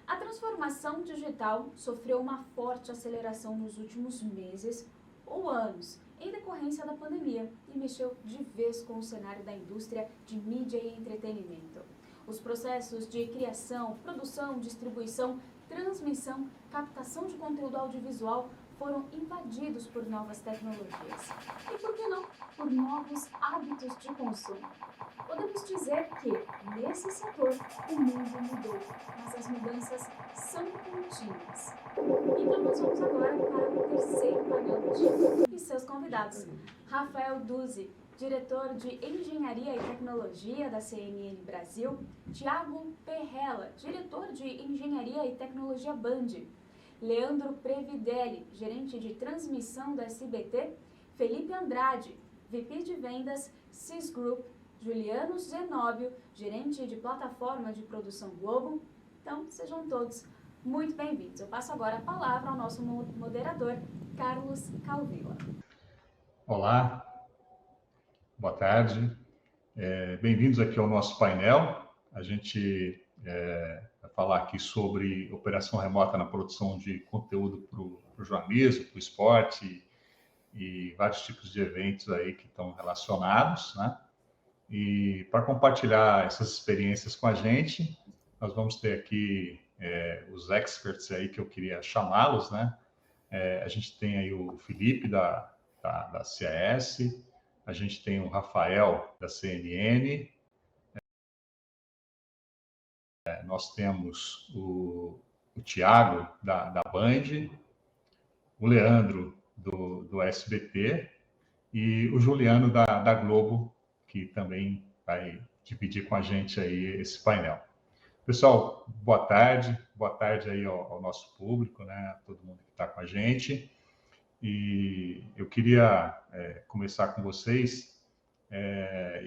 A transformação digital sofreu uma forte aceleração nos últimos meses ou anos, em decorrência da pandemia, e mexeu de vez com o cenário da indústria de mídia e entretenimento. Os processos de criação, produção, distribuição, transmissão, captação de conteúdo audiovisual foram invadidos por novas tecnologias. E por que não? Por novos hábitos de consumo. Podemos dizer que, nesse setor, o mundo mudou, mas as mudanças são contínuas. Então nós vamos agora para o terceiro painel do dia e seus convidados. Rafael Duzzi, diretor de Engenharia e Tecnologia da CNN Brasil. Tiago Perrella, diretor de Engenharia e Tecnologia Band. Leandro Previdelli, gerente de transmissão da SBT. Felipe Andrade, VP de Vendas, CIS Group. Juliano Zenóbio, gerente de plataforma de produção Globo. Então, sejam todos muito bem-vindos. Eu passo agora a palavra ao nosso moderador, Carlos Calvila. Olá, boa tarde. Bem-vindos aqui ao nosso painel. A gente vai falar aqui sobre operação remota na produção de conteúdo para o jornalismo, para o esporte e vários tipos de eventos aí que estão relacionados, né? E para compartilhar essas experiências com a gente, nós vamos ter aqui os experts aí que eu queria chamá-los, né? A gente tem aí o Felipe da CAS, a gente tem o Rafael da CNN, nós temos o Tiago da Band, o Leandro do SBT e o Juliano da Globo, que também vai dividir com a gente aí esse painel. Pessoal, boa tarde aí ao nosso público, né, a todo mundo que está com a gente. E eu queria começar com vocês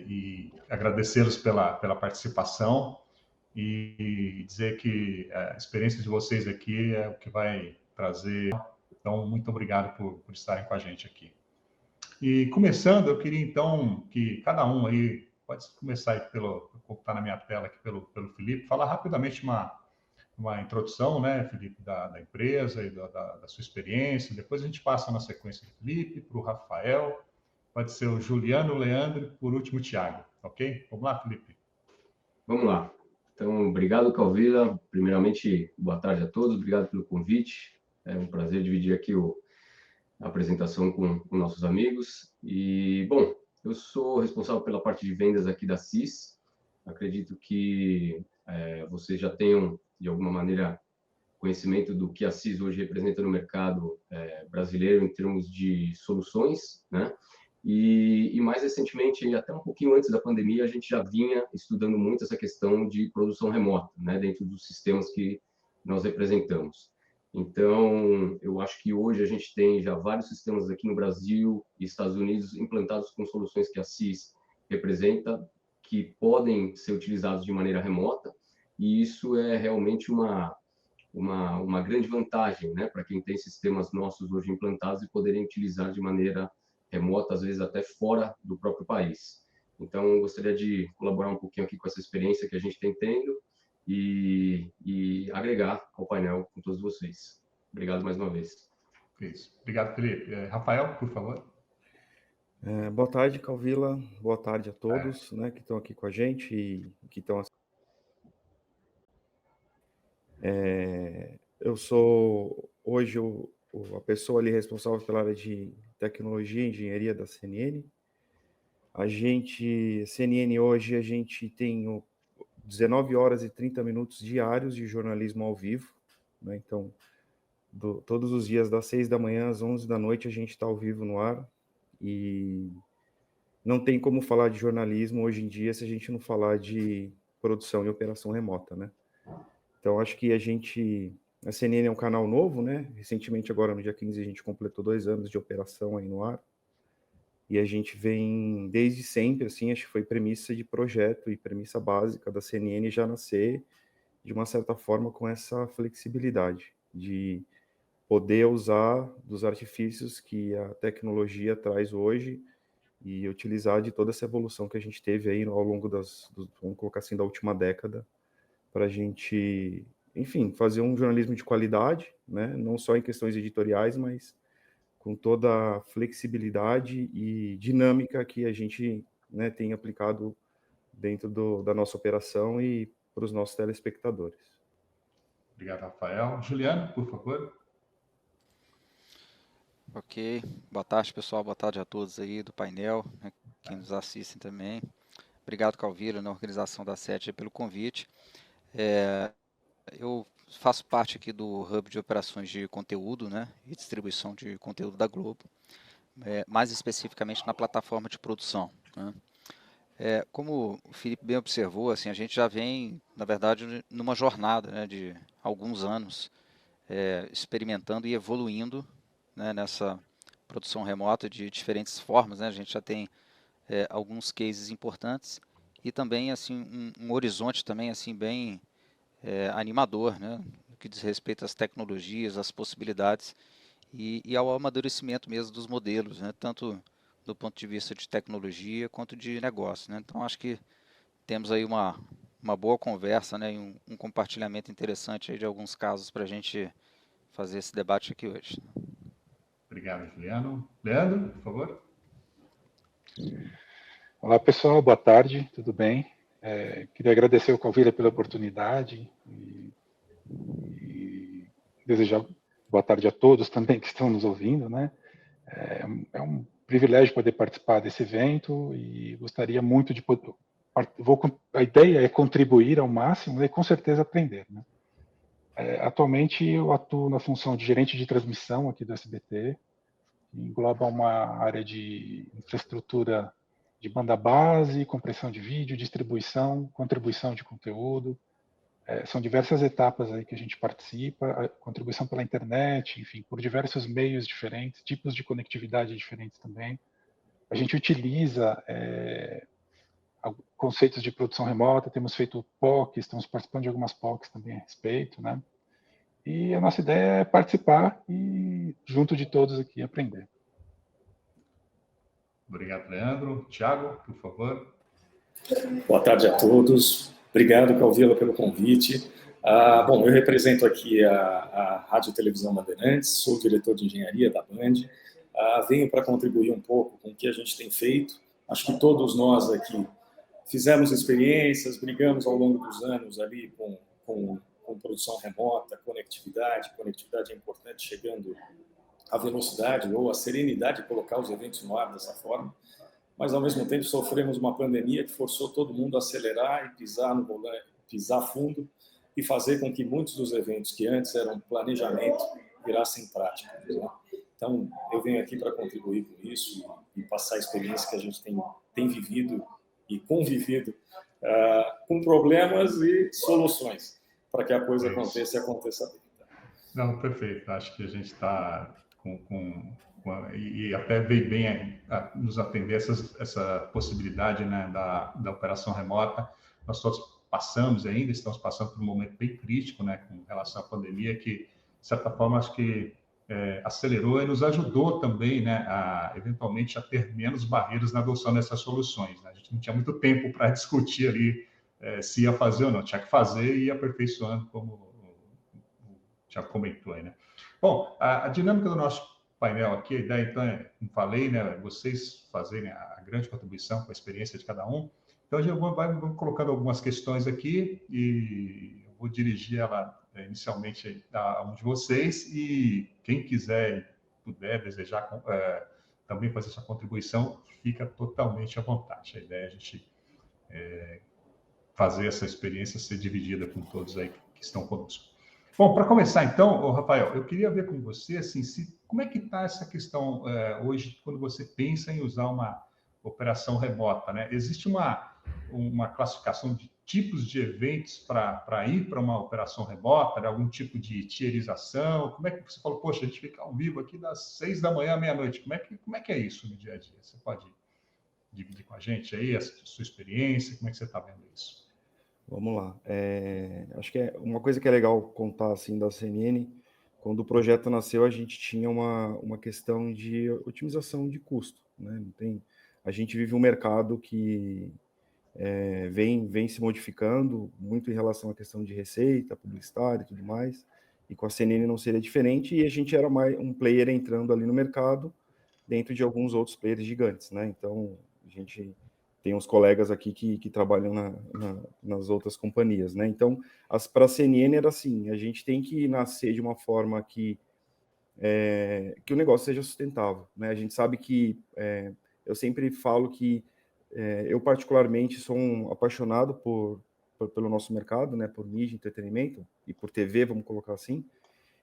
e agradecê-los pela participação e dizer que a experiência de vocês aqui é o que vai trazer. Então, muito obrigado por estarem com a gente aqui. E começando, eu queria então que cada um aí, pode começar aí vou está na minha tela aqui pelo Felipe, falar rapidamente uma introdução, né, Felipe, da empresa e da sua experiência. Depois a gente passa na sequência do Felipe, para o Rafael, pode ser o Juliano, o Leandro e, por último, o Thiago, ok? Vamos lá, Felipe? Vamos lá. Então, obrigado, Calvila. Primeiramente, boa tarde a todos, obrigado pelo convite. É um prazer dividir aqui a apresentação com nossos amigos. E, bom, eu sou responsável pela parte de vendas aqui da CIS. Acredito que vocês já tenham, de alguma maneira, conhecimento do que a CIS hoje representa no mercado brasileiro em termos de soluções, né? E mais recentemente, até um pouquinho antes da pandemia, a gente já vinha estudando muito essa questão de produção remota, né, dentro dos sistemas que nós representamos. Então, eu acho que hoje a gente tem já vários sistemas aqui no Brasil e Estados Unidos implantados com soluções que a CIS representa, que podem ser utilizados de maneira remota, e isso é realmente uma grande vantagem, né, para quem tem sistemas nossos hoje implantados e poderem utilizar de maneira remota, às vezes até fora do próprio país. Então, gostaria de colaborar um pouquinho aqui com essa experiência que a gente tem tendo e agregar ao painel com todos vocês. Obrigado mais uma vez. Isso. Obrigado, Felipe. Rafael, por favor. Boa tarde, Calvila. Boa tarde a todos, né, que estão aqui com a gente e que estão. Eu sou hoje a pessoa ali responsável pela área de tecnologia e engenharia da CNN. CNN hoje, a gente tem 19 horas e 30 minutos diários de jornalismo ao vivo, né? Então, todos os dias, das 6 da manhã às 11 da noite, a gente está ao vivo no ar. E não tem como falar de jornalismo hoje em dia se a gente não falar de produção e operação remota, né? Então, acho que a CNN é um canal novo, né? Recentemente, agora no dia 15, a gente completou 2 anos de operação aí no ar. E a gente vem desde sempre, assim, acho que foi premissa de projeto e premissa básica da CNN já nascer, de uma certa forma, com essa flexibilidade de poder usar dos artifícios que a tecnologia traz hoje e utilizar de toda essa evolução que a gente teve aí ao longo vamos colocar assim, da última década, para a gente enfim, fazer um jornalismo de qualidade, né? Não só em questões editoriais, mas com toda a flexibilidade e dinâmica que a gente, né, tem aplicado dentro da nossa operação e para os nossos telespectadores. Obrigado, Rafael. Juliano, por favor. Ok, boa tarde pessoal, boa tarde a todos aí do painel, né, quem nos assistem também. Obrigado, Calvira, na organização da SET pelo convite. Eu faço parte aqui do Hub de Operações de Conteúdo, né, e distribuição de conteúdo da Globo, mais especificamente na plataforma de produção, né. Como o Felipe bem observou, assim, a gente já vem, na verdade, numa jornada, né, de alguns anos, experimentando e evoluindo, né, nessa produção remota de diferentes formas, né. A gente já tem alguns cases importantes e também assim um horizonte também assim bem animador, né, no que diz respeito às tecnologias, às possibilidades e ao amadurecimento mesmo dos modelos, né, tanto do ponto de vista de tecnologia quanto de negócio, né. Então acho que temos aí uma boa conversa, né, e um compartilhamento interessante aí de alguns casos para a gente fazer esse debate aqui hoje. Obrigado, Juliano. Leandro, por favor. Olá, pessoal, boa tarde, tudo bem? Queria agradecer ao Calvira pela oportunidade e desejar boa tarde a todos também que estão nos ouvindo, né? É um privilégio poder participar desse evento e gostaria muito de poder. A ideia é contribuir ao máximo e com certeza aprender, né? Atualmente eu atuo na função de gerente de transmissão aqui do SBT, que engloba uma área de infraestrutura de banda base, compressão de vídeo, distribuição, contribuição de conteúdo. São diversas etapas aí que a gente participa, a contribuição pela internet, enfim, por diversos meios diferentes, tipos de conectividade diferentes também. A gente utiliza conceitos de produção remota, temos feito POCs, estamos participando de algumas POCs também a respeito, né? E a nossa ideia é participar e, junto de todos aqui, aprender. Obrigado, Leandro. Tiago, por favor. Boa tarde a todos. Obrigado, Calvila, pelo convite. Bom, eu represento aqui a Rádio e Televisão Bandeirantes, sou diretor de engenharia da Band. Venho para contribuir um pouco com o que a gente tem feito. Acho que todos nós aqui fizemos experiências, brigamos ao longo dos anos ali com produção remota, conectividade é importante, chegando à velocidade ou à serenidade de colocar os eventos no ar dessa forma, mas ao mesmo tempo sofremos uma pandemia que forçou todo mundo a acelerar e pisar no volante, pisar fundo e fazer com que muitos dos eventos que antes eram planejamento virassem prática, né? Então, eu venho aqui para contribuir com isso e passar a experiência que a gente tem vivido e convivido com problemas e soluções para que a coisa aconteça e aconteça bem. Não, perfeito. Acho que a gente está e até veio bem a nos atender essa possibilidade, né, da operação remota. Nós todos estamos passando por um momento bem crítico, né, com relação à pandemia, que, de certa forma, acho que acelerou e nos ajudou também, né, eventualmente, a ter menos barreiras na adoção dessas soluções, né? A gente não tinha muito tempo para discutir ali se ia fazer ou não, tinha que fazer e ir aperfeiçoando, como o Tiago comentou aí, né? Bom, a dinâmica do nosso painel aqui, a ideia, então, como falei, né, vocês fazerem a grande contribuição com a experiência de cada um. Então, a gente vai colocando algumas questões aqui e eu vou dirigir ela inicialmente a um de vocês e quem quiser, puder, desejar também fazer sua contribuição, fica totalmente à vontade. A ideia é a gente fazer essa experiência ser dividida com todos aí que estão conosco. Bom, para começar então, Rafael, eu queria ver com você, assim, como é que está essa questão hoje, quando você pensa em usar uma operação remota, né? Existe uma classificação de tipos de eventos para ir para uma operação remota, né? Algum tipo de tierização? Como é que você falou, poxa, a gente fica ao vivo aqui das 6 da manhã à meia-noite? Como é que é isso no dia a dia? Você pode dividir com a gente aí a sua experiência? Como é que você está vendo isso? Vamos lá. Acho que uma coisa que é legal contar assim da CNN, quando o projeto nasceu, a gente tinha uma questão de otimização de custo, né? A gente vive um mercado que vem se modificando muito em relação à questão de receita, publicitária e tudo mais, e com a CNN não seria diferente, e a gente era mais um player entrando ali no mercado, dentro de alguns outros players gigantes, né? Então, a gente tem uns colegas aqui que trabalham nas outras companhias, né? Então, para a CNN era assim, a gente tem que nascer de uma forma que o negócio seja sustentável, né? A gente sabe que, eu sempre falo que eu particularmente sou um apaixonado pelo nosso mercado, né? Por mídia, entretenimento e por TV, vamos colocar assim.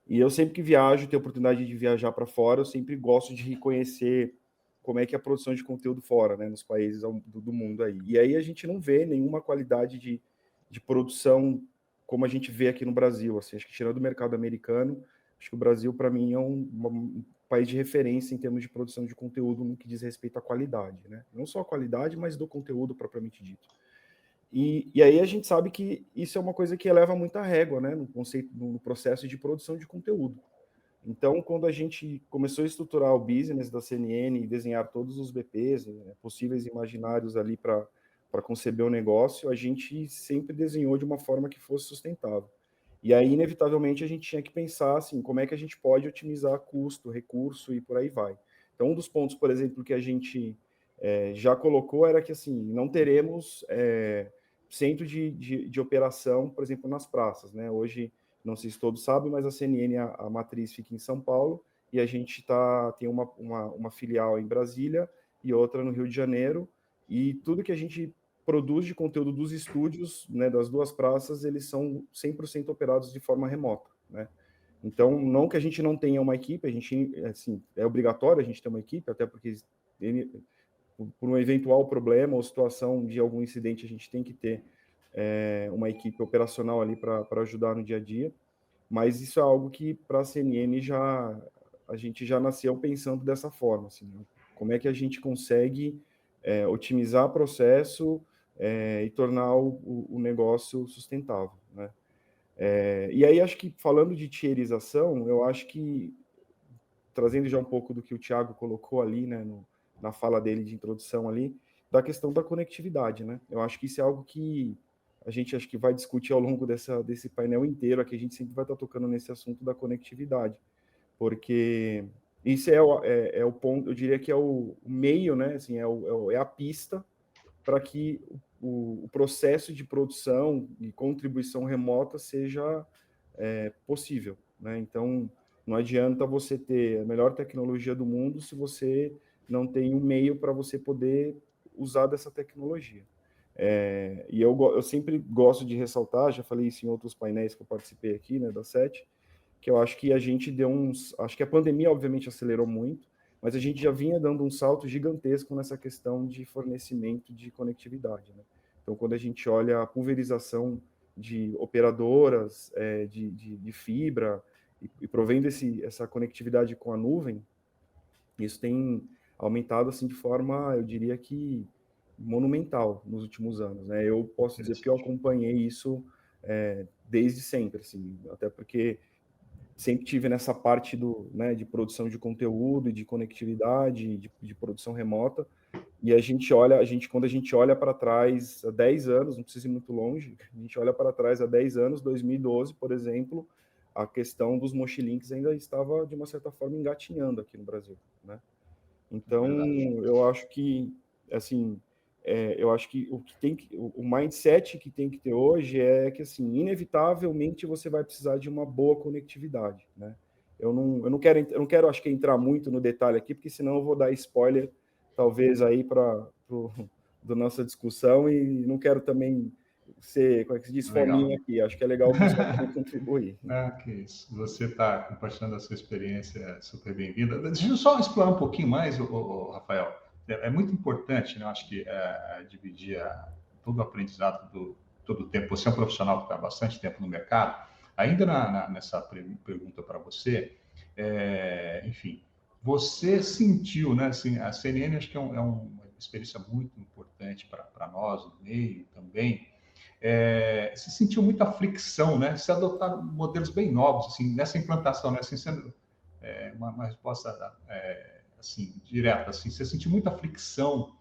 E eu sempre que viajo, tenho a oportunidade de viajar para fora, eu sempre gosto de reconhecer como é que é a produção de conteúdo fora, né, nos países do mundo aí. E aí a gente não vê nenhuma qualidade de produção como a gente vê aqui no Brasil. Assim, acho que tirando o mercado americano, acho que o Brasil, para mim, é um país de referência em termos de produção de conteúdo no que diz respeito à qualidade, né? Não só a qualidade, mas do conteúdo propriamente dito. E aí a gente sabe que isso é uma coisa que eleva muita régua, né, no processo de produção de conteúdo. Então, quando a gente começou a estruturar o business da CNN e desenhar todos os BPs, né, possíveis imaginários ali para conceber o negócio, a gente sempre desenhou de uma forma que fosse sustentável. E aí, inevitavelmente, a gente tinha que pensar assim, como é que a gente pode otimizar custo, recurso e por aí vai. Então, um dos pontos, por exemplo, que a gente já colocou era que assim, não teremos centro de operação, por exemplo, nas praças, né? Hoje, não sei se todos sabem, mas a CNN, a matriz fica em São Paulo, e a gente tem uma filial em Brasília e outra no Rio de Janeiro, e tudo que a gente produz de conteúdo dos estúdios, né, das duas praças, eles são 100% operados de forma remota, né? Então, não que a gente não tenha uma equipe, a gente, assim, é obrigatório a gente ter uma equipe, até porque por um eventual problema ou situação de algum incidente, a gente tem que ter uma equipe operacional ali para ajudar no dia a dia, mas isso é algo que para a CNN a gente já nasceu pensando dessa forma, assim, né? Como é que a gente consegue otimizar o processo e tornar o negócio sustentável, né? E aí acho que falando de tierização, eu acho que trazendo já um pouco do que o Thiago colocou ali, né, na fala dele de introdução ali, da questão da conectividade, né? Eu acho que isso é algo que a gente acho que vai discutir ao longo desse painel inteiro, aqui a gente sempre vai estar tocando nesse assunto da conectividade, porque isso é o ponto, eu diria que é o meio, né? Assim, é a pista para que o processo de produção e contribuição remota seja possível, né? Então, não adianta você ter a melhor tecnologia do mundo se você não tem um meio para você poder usar dessa tecnologia. E eu sempre gosto de ressaltar, já falei isso em outros painéis que eu participei aqui, né, da SET, que eu acho que a gente acho que a pandemia obviamente acelerou muito, mas a gente já vinha dando um salto gigantesco nessa questão de fornecimento de conectividade, né? Então, quando a gente olha a pulverização de operadoras de fibra e provendo essa conectividade com a nuvem, isso tem aumentado assim de forma, eu diria que monumental nos últimos anos, né? Eu posso dizer que eu acompanhei isso desde sempre, assim, até porque sempre tive nessa parte né, de produção de conteúdo, de conectividade, de produção remota, e quando a gente olha para trás há 10 anos, não precisa ir muito longe, a gente olha para trás há 10 anos, 2012, por exemplo, a questão dos mochilinks ainda estava, de uma certa forma, engatinhando aqui no Brasil, né? Então, eu acho que, assim, eu acho que o mindset que tem que ter hoje é que, assim, inevitavelmente você vai precisar de uma boa conectividade, né? Eu não quero, acho que entrar muito no detalhe aqui, porque senão eu vou dar spoiler, talvez aí da nossa discussão, e não quero também ser, como é que se diz, fominha aqui. Acho que é legal o pessoal contribuir. Que isso. Você está compartilhando a sua experiência, super bem-vinda. Deixa eu só explorar um pouquinho mais, Rafael. É muito importante, né? Eu acho que dividir todo o aprendizado todo o tempo. Você é um profissional que está há bastante tempo no mercado. Ainda nessa pergunta para você, enfim, você sentiu, né? Assim, a CNN acho que é uma experiência muito importante para nós, no meio também. Se sentiu muita fricção, né? Se adotaram modelos bem novos, assim, nessa implantação, né? Assim, sendo uma resposta assim, direta, assim, você sentiu muita fricção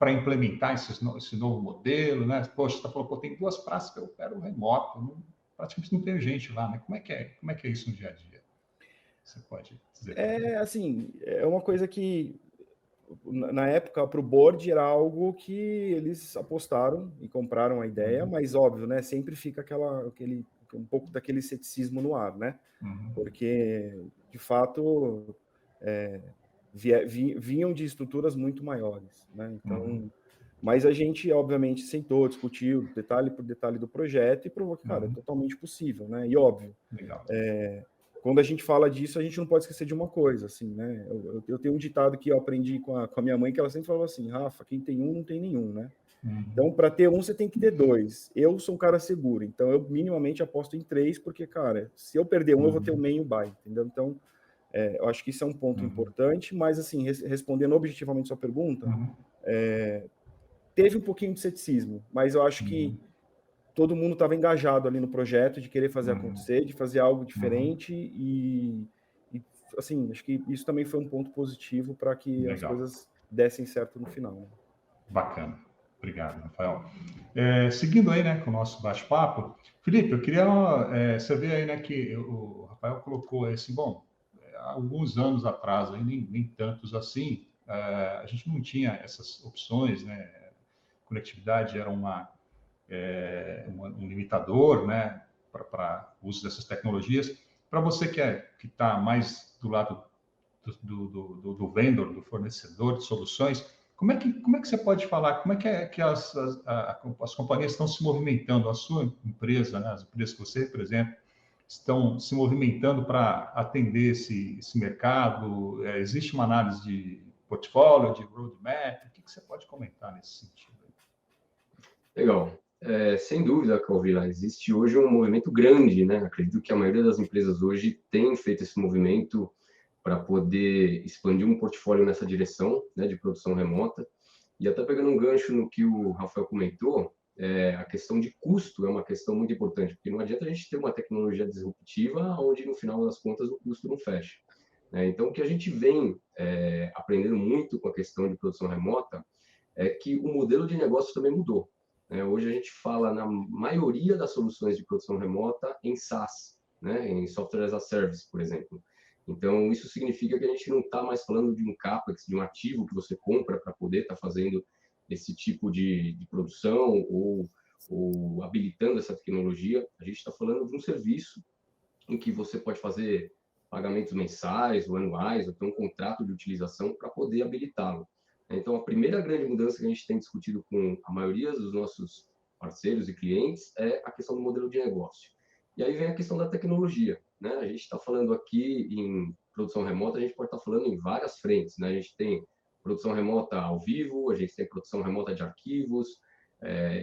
para implementar esse novo modelo, né? Poxa, você falou, pô, tem 2 praças que eu opero remoto, praticamente não tem gente lá, né? Como é que é isso no dia a dia? Você pode dizer para mim? Assim, é uma coisa que na época para o board era algo que eles apostaram e compraram a ideia, mas óbvio, né? Sempre fica um pouco daquele ceticismo no ar, né? Porque de fato vinham de estruturas muito maiores, né? Então, mas a gente obviamente sentou, discutiu detalhe por detalhe do projeto e provou que, cara, é totalmente possível, né? E óbvio, Legal. quando a gente fala disso, a gente não pode esquecer de uma coisa, assim, né? Eu tenho um ditado que eu aprendi com a minha mãe, que ela sempre falava assim, Rafa, quem tem um, não tem nenhum, né? Então, para ter um, você tem que ter 2. Eu sou um cara seguro, então eu minimamente aposto em 3, porque, cara, se eu perder um, eu vou ter o meio e o buy, entendeu? Então, eu acho que isso é um ponto importante, mas, assim, respondendo objetivamente sua pergunta, teve um pouquinho de ceticismo, mas eu acho que todo mundo estava engajado ali no projeto de querer fazer acontecer, de fazer algo diferente e, assim, acho que isso também foi um ponto positivo para que as coisas dessem certo no final. Né? Bacana. Obrigado, Rafael. Seguindo aí, né, com o nosso bate-papo, Felipe, eu queria, você vê aí, né, que o Rafael colocou assim, bom, há alguns anos atrás, aí, nem tantos assim, a gente não tinha essas opções, né, conectividade era um limitador, né, para o uso dessas tecnologias. Para você que está mais do lado do vendor, do fornecedor de soluções, como é que você pode falar, como é que as companhias estão se movimentando, a sua empresa, né, as empresas que você representa, estão se movimentando para atender esse mercado? Existe uma análise de portfólio, de roadmap? O que você pode comentar nesse sentido? Legal. Sem dúvida, Calvila, existe hoje um movimento grande, né? Acredito que a maioria das empresas hoje tem feito esse movimento para poder expandir um portfólio nessa direção, né, de produção remota. E até pegando um gancho no que o Rafael comentou, a questão de custo é uma questão muito importante, porque não adianta a gente ter uma tecnologia disruptiva onde, no final das contas, o custo não fecha. Né? Então, o que a gente vem aprendendo muito com a questão de produção remota é que o modelo de negócio também mudou. Hoje a gente fala na maioria das soluções de produção remota em SaaS, né? Em Software as a Service, por exemplo. Então, isso significa que a gente não está mais falando de um CAPEX, de um ativo que você compra para poder estar fazendo esse tipo de produção ou habilitando essa tecnologia. A gente está falando de um serviço em que você pode fazer pagamentos mensais ou anuais, ou ter um contrato de utilização para poder habilitá-lo. Então, a primeira grande mudança que a gente tem discutido com a maioria dos nossos parceiros e clientes é a questão do modelo de negócio. E aí vem a questão da tecnologia. Né? A gente está falando aqui em produção remota, a gente pode estar falando em várias frentes. Né? A gente tem produção remota ao vivo, a gente tem produção remota de arquivos.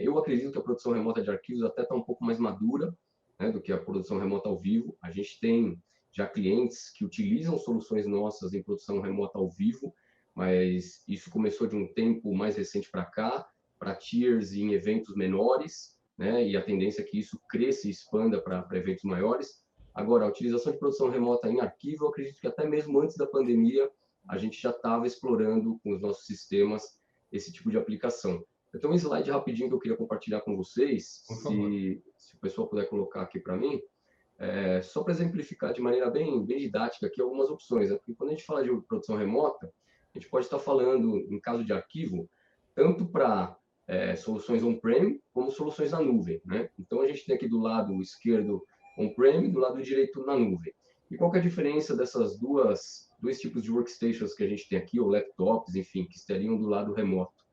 Eu acredito que a produção remota de arquivos até está um pouco mais madura, né, do que a produção remota ao vivo. A gente tem já clientes que utilizam soluções nossas em produção remota ao vivo, mas isso começou de um tempo mais recente para cá, para tiers e em eventos menores, né? E a tendência é que isso cresça e expanda para eventos maiores. Agora, a utilização de produção remota em arquivo, eu acredito que até mesmo antes da pandemia, a gente já estava explorando com os nossos sistemas esse tipo de aplicação. Eu tenho um slide rapidinho que eu queria compartilhar com vocês, se o pessoal puder colocar aqui para mim, só para exemplificar de maneira bem didática aqui algumas opções. Né? Porque quando a gente fala de produção remota, a gente pode estar falando, em caso de arquivo, tanto para soluções on-prem como soluções na nuvem. Né? Então, a gente tem aqui do lado esquerdo on-prem e do lado direito na nuvem. E qual que é a diferença dessas dois tipos de workstations que a gente tem aqui, ou laptops, enfim, que estariam do lado remoto?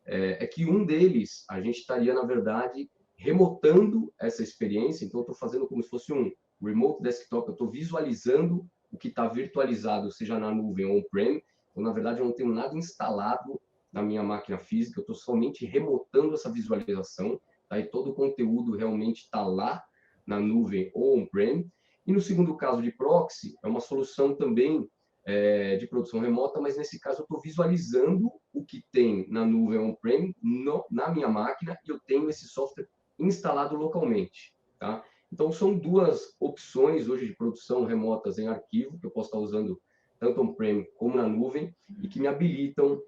É que um deles, a gente estaria, na verdade, remotando essa experiência. Então, eu estou fazendo como se fosse um remote desktop, eu estou visualizando o que está virtualizado, seja na nuvem ou on-prem. Então, na verdade, eu não tenho nada instalado na minha máquina física, eu estou somente remotando essa visualização, tá? E todo o conteúdo realmente está lá na nuvem ou on-prem. E no segundo caso de proxy, é uma solução também de produção remota, mas nesse caso eu estou visualizando o que tem na nuvem on-prem na minha máquina e eu tenho esse software instalado localmente. Tá? Então, são duas opções hoje de produção remotas em arquivo, que eu posso estar usando tanto on-prem como na nuvem, e que me habilitam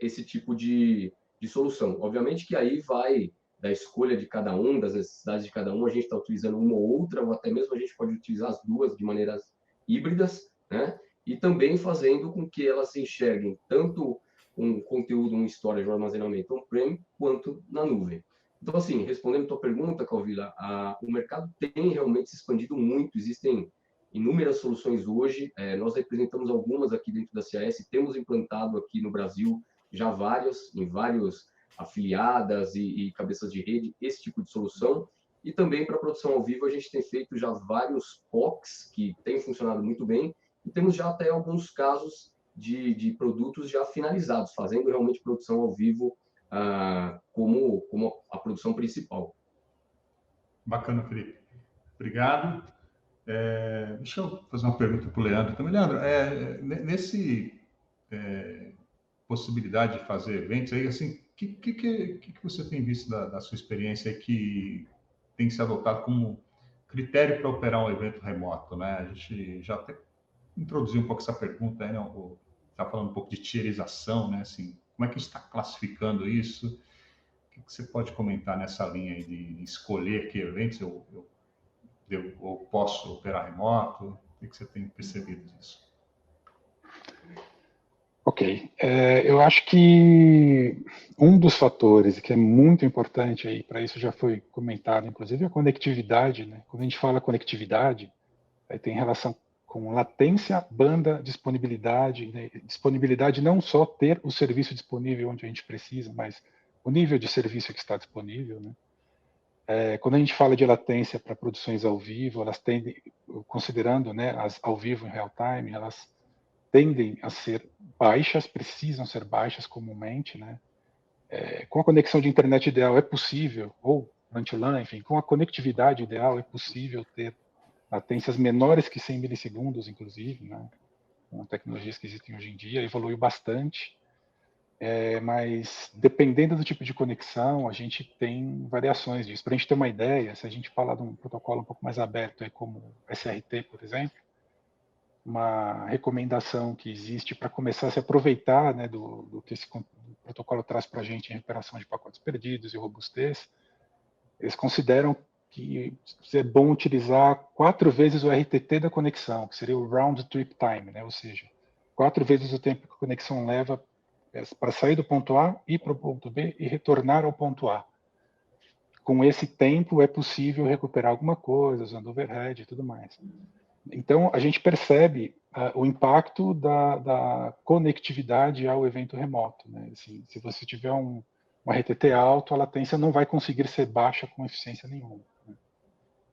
esse tipo de solução. Obviamente que aí vai da escolha de cada um, das necessidades de cada um, a gente está utilizando uma ou outra, ou até mesmo a gente pode utilizar as duas de maneiras híbridas, né? E também fazendo com que elas enxerguem tanto um conteúdo, um storage, um armazenamento on-prem, quanto na nuvem. Então, assim, respondendo a tua pergunta, Calvila, o mercado tem realmente se expandido muito, existem inúmeras soluções hoje, nós representamos algumas aqui dentro da CAS, temos implantado aqui no Brasil já várias, em vários afiliadas e cabeças de rede, esse tipo de solução. E também para produção ao vivo, a gente tem feito já vários POCs que têm funcionado muito bem, e temos já até alguns casos de produtos já finalizados, fazendo realmente produção ao vivo como a produção principal. Bacana, Felipe. Obrigado. Deixa eu fazer uma pergunta para o Leandro também. Leandro, nesse possibilidade de fazer eventos aí, assim, o que você tem visto da sua experiência aí que tem se adotado como critério para operar um evento remoto, né? A gente já até introduziu um pouco essa pergunta aí, né? Está falando um pouco de tierização, né? Assim, como é que a gente está classificando isso? O que você pode comentar nessa linha aí de escolher que eventos eu posso operar remoto? O que você tem percebido disso? Ok. Eu acho que um dos fatores que é muito importante aí, para isso já foi comentado, inclusive, é a conectividade, né? Quando a gente fala conectividade, aí tem relação com latência, banda, disponibilidade, né? Disponibilidade não só ter o serviço disponível onde a gente precisa, mas o nível de serviço que está disponível, né? Quando a gente fala de latência para produções ao vivo, elas tendem, considerando, né, as ao vivo em real time, elas tendem a ser baixas, precisam ser baixas comumente, né? Com a conexão de internet ideal é possível, ou anti-LAN, enfim, com a conectividade ideal é possível ter latências menores que 100 milissegundos, inclusive, né? Com tecnologias que existem hoje em dia, evoluiu bastante. Mas dependendo do tipo de conexão, a gente tem variações disso. Para a gente ter uma ideia, se a gente falar de um protocolo um pouco mais aberto, como SRT, por exemplo, uma recomendação que existe para começar a se aproveitar, né, do que esse protocolo traz para a gente em recuperação de pacotes perdidos e robustez, eles consideram que é bom utilizar 4 vezes o RTT da conexão, que seria o Round Trip Time, né, ou seja, 4 vezes o tempo que a conexão leva para sair do ponto A, ir para o ponto B e retornar ao ponto A. Com esse tempo é possível recuperar alguma coisa, usando overhead e tudo mais. Então, a gente percebe o impacto da conectividade ao evento remoto, né? Assim, se você tiver um RTT alto, a latência não vai conseguir ser baixa com eficiência nenhuma, né?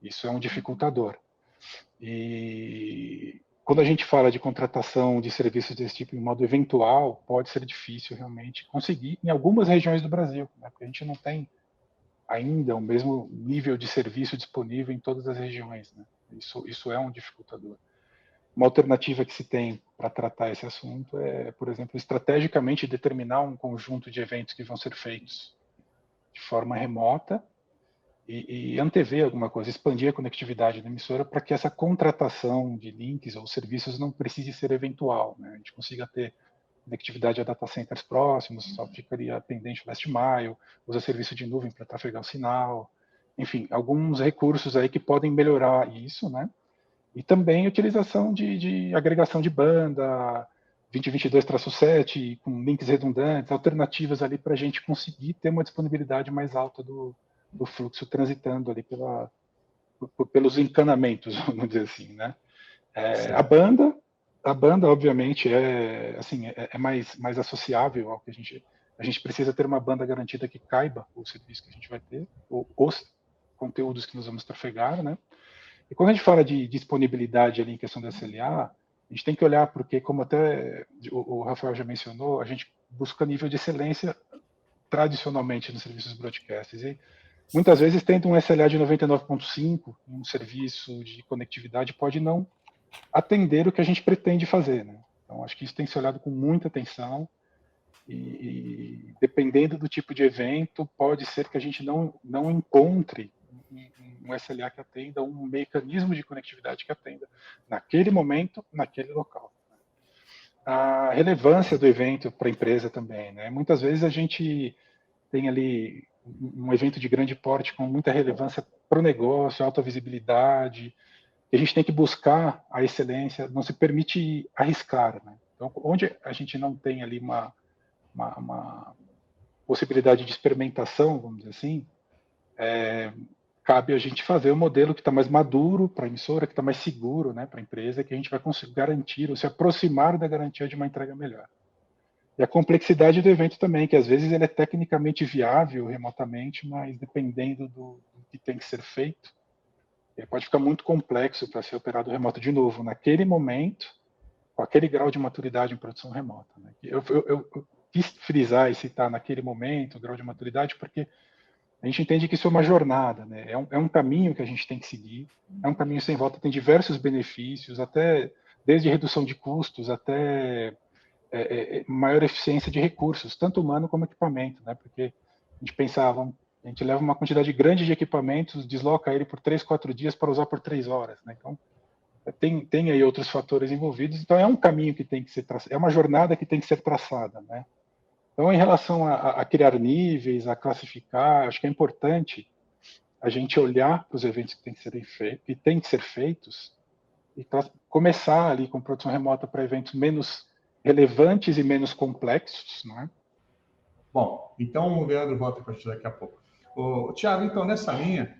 Isso é um dificultador. E quando a gente fala de contratação de serviços desse tipo em modo eventual, pode ser difícil realmente conseguir em algumas regiões do Brasil, né? Porque a gente não tem ainda o mesmo nível de serviço disponível em todas as regiões, né? Isso é um dificultador. Uma alternativa que se tem para tratar esse assunto é, por exemplo, estrategicamente determinar um conjunto de eventos que vão ser feitos de forma remota e antever alguma coisa, expandir a conectividade da emissora para que essa contratação de links ou serviços não precise ser eventual, né? A gente consiga ter conectividade a data centers próximos, só ficaria pendente last mile, usa serviço de nuvem para trafegar o sinal, enfim, alguns recursos aí que podem melhorar isso, né? E também utilização de agregação de banda, 2022-7, com links redundantes, alternativas ali para a gente conseguir ter uma disponibilidade mais alta do fluxo transitando ali pelos encanamentos, vamos dizer assim, né? A banda, obviamente, é mais associável ao que a gente precisa ter uma banda garantida que caiba o serviço que a gente vai ter, ou os conteúdos que nós vamos trafegar, né? E quando a gente fala de disponibilidade ali em questão da SLA, a gente tem que olhar porque, como até o Rafael já mencionou, a gente busca nível de excelência tradicionalmente nos serviços broadcasts. E muitas vezes, tendo um SLA de 99.5 em um serviço de conectividade, pode não atender o que a gente pretende fazer, né? Então, acho que isso tem que ser olhado com muita atenção e dependendo do tipo de evento, pode ser que a gente não encontre um SLA que atenda, um mecanismo de conectividade que atenda naquele momento, naquele local. a relevância do evento para a empresa também, né? Muitas vezes a gente tem ali um evento de grande porte com muita relevância para o negócio, alta visibilidade, e a gente tem que buscar a excelência, não se permite arriscar, né? Então, onde a gente não tem ali uma possibilidade de experimentação, vamos dizer assim, cabe a gente fazer um modelo que está mais maduro para a emissora, que está mais seguro, né, para a empresa, que a gente vai conseguir garantir ou se aproximar da garantia de uma entrega melhor. E a complexidade do evento também, que às vezes ele é tecnicamente viável remotamente, mas dependendo do que tem que ser feito, ele pode ficar muito complexo para ser operado remoto de novo, naquele momento, com aquele grau de maturidade em produção remota. Né? Eu quis frisar e citar naquele momento o grau de maturidade, porque a gente entende que isso é uma jornada, né? É um caminho que a gente tem que seguir, é um caminho sem volta, tem diversos benefícios, até desde redução de custos até maior eficiência de recursos, tanto humano como equipamento, né? Porque a gente pensava, a gente leva uma quantidade grande de equipamentos, desloca ele por 3, 4 dias para usar por 3 horas, né? Então, tem aí outros fatores envolvidos, então é um caminho que tem que ser traçado, é uma jornada que tem que ser traçada, né? Então, em relação a criar níveis, a classificar, acho que é importante a gente olhar para os eventos que têm que ser feitos e começar ali com produção remota para eventos menos relevantes e menos complexos, né? Bom, então o Leandro volta com a gente daqui a pouco. Tiago, então, nessa linha,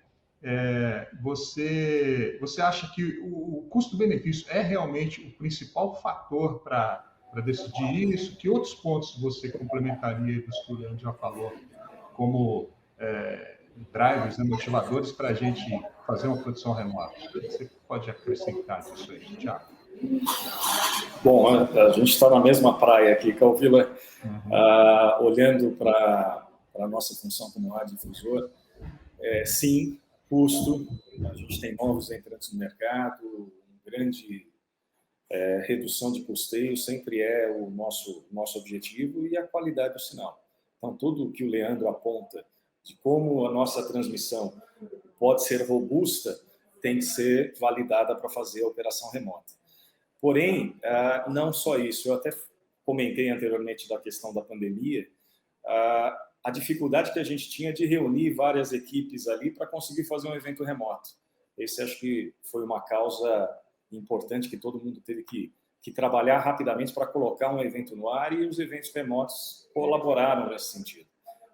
você acha que o custo-benefício é realmente o principal fator para decidir isso? Que outros pontos você complementaria dos que o Leandro já falou, como drivers, né, motivadores para a gente fazer uma produção remota? O que você pode acrescentar disso aí, Tiago? Bom, a gente está na mesma praia aqui, Calvila, olhando para a nossa função como radiodifusor. Sim, custo, a gente tem novos entrantes no mercado, grande redução de custeio sempre é o nosso objetivo, e a qualidade do sinal. Então, tudo o que o Leandro aponta de como a nossa transmissão pode ser robusta tem que ser validada para fazer a operação remota. Porém, não só isso, eu até comentei anteriormente da questão da pandemia, a dificuldade que a gente tinha de reunir várias equipes ali para conseguir fazer um evento remoto. Esse acho que foi uma causa importante que todo mundo teve que trabalhar rapidamente para colocar um evento no ar, e os eventos remotos colaboraram nesse sentido.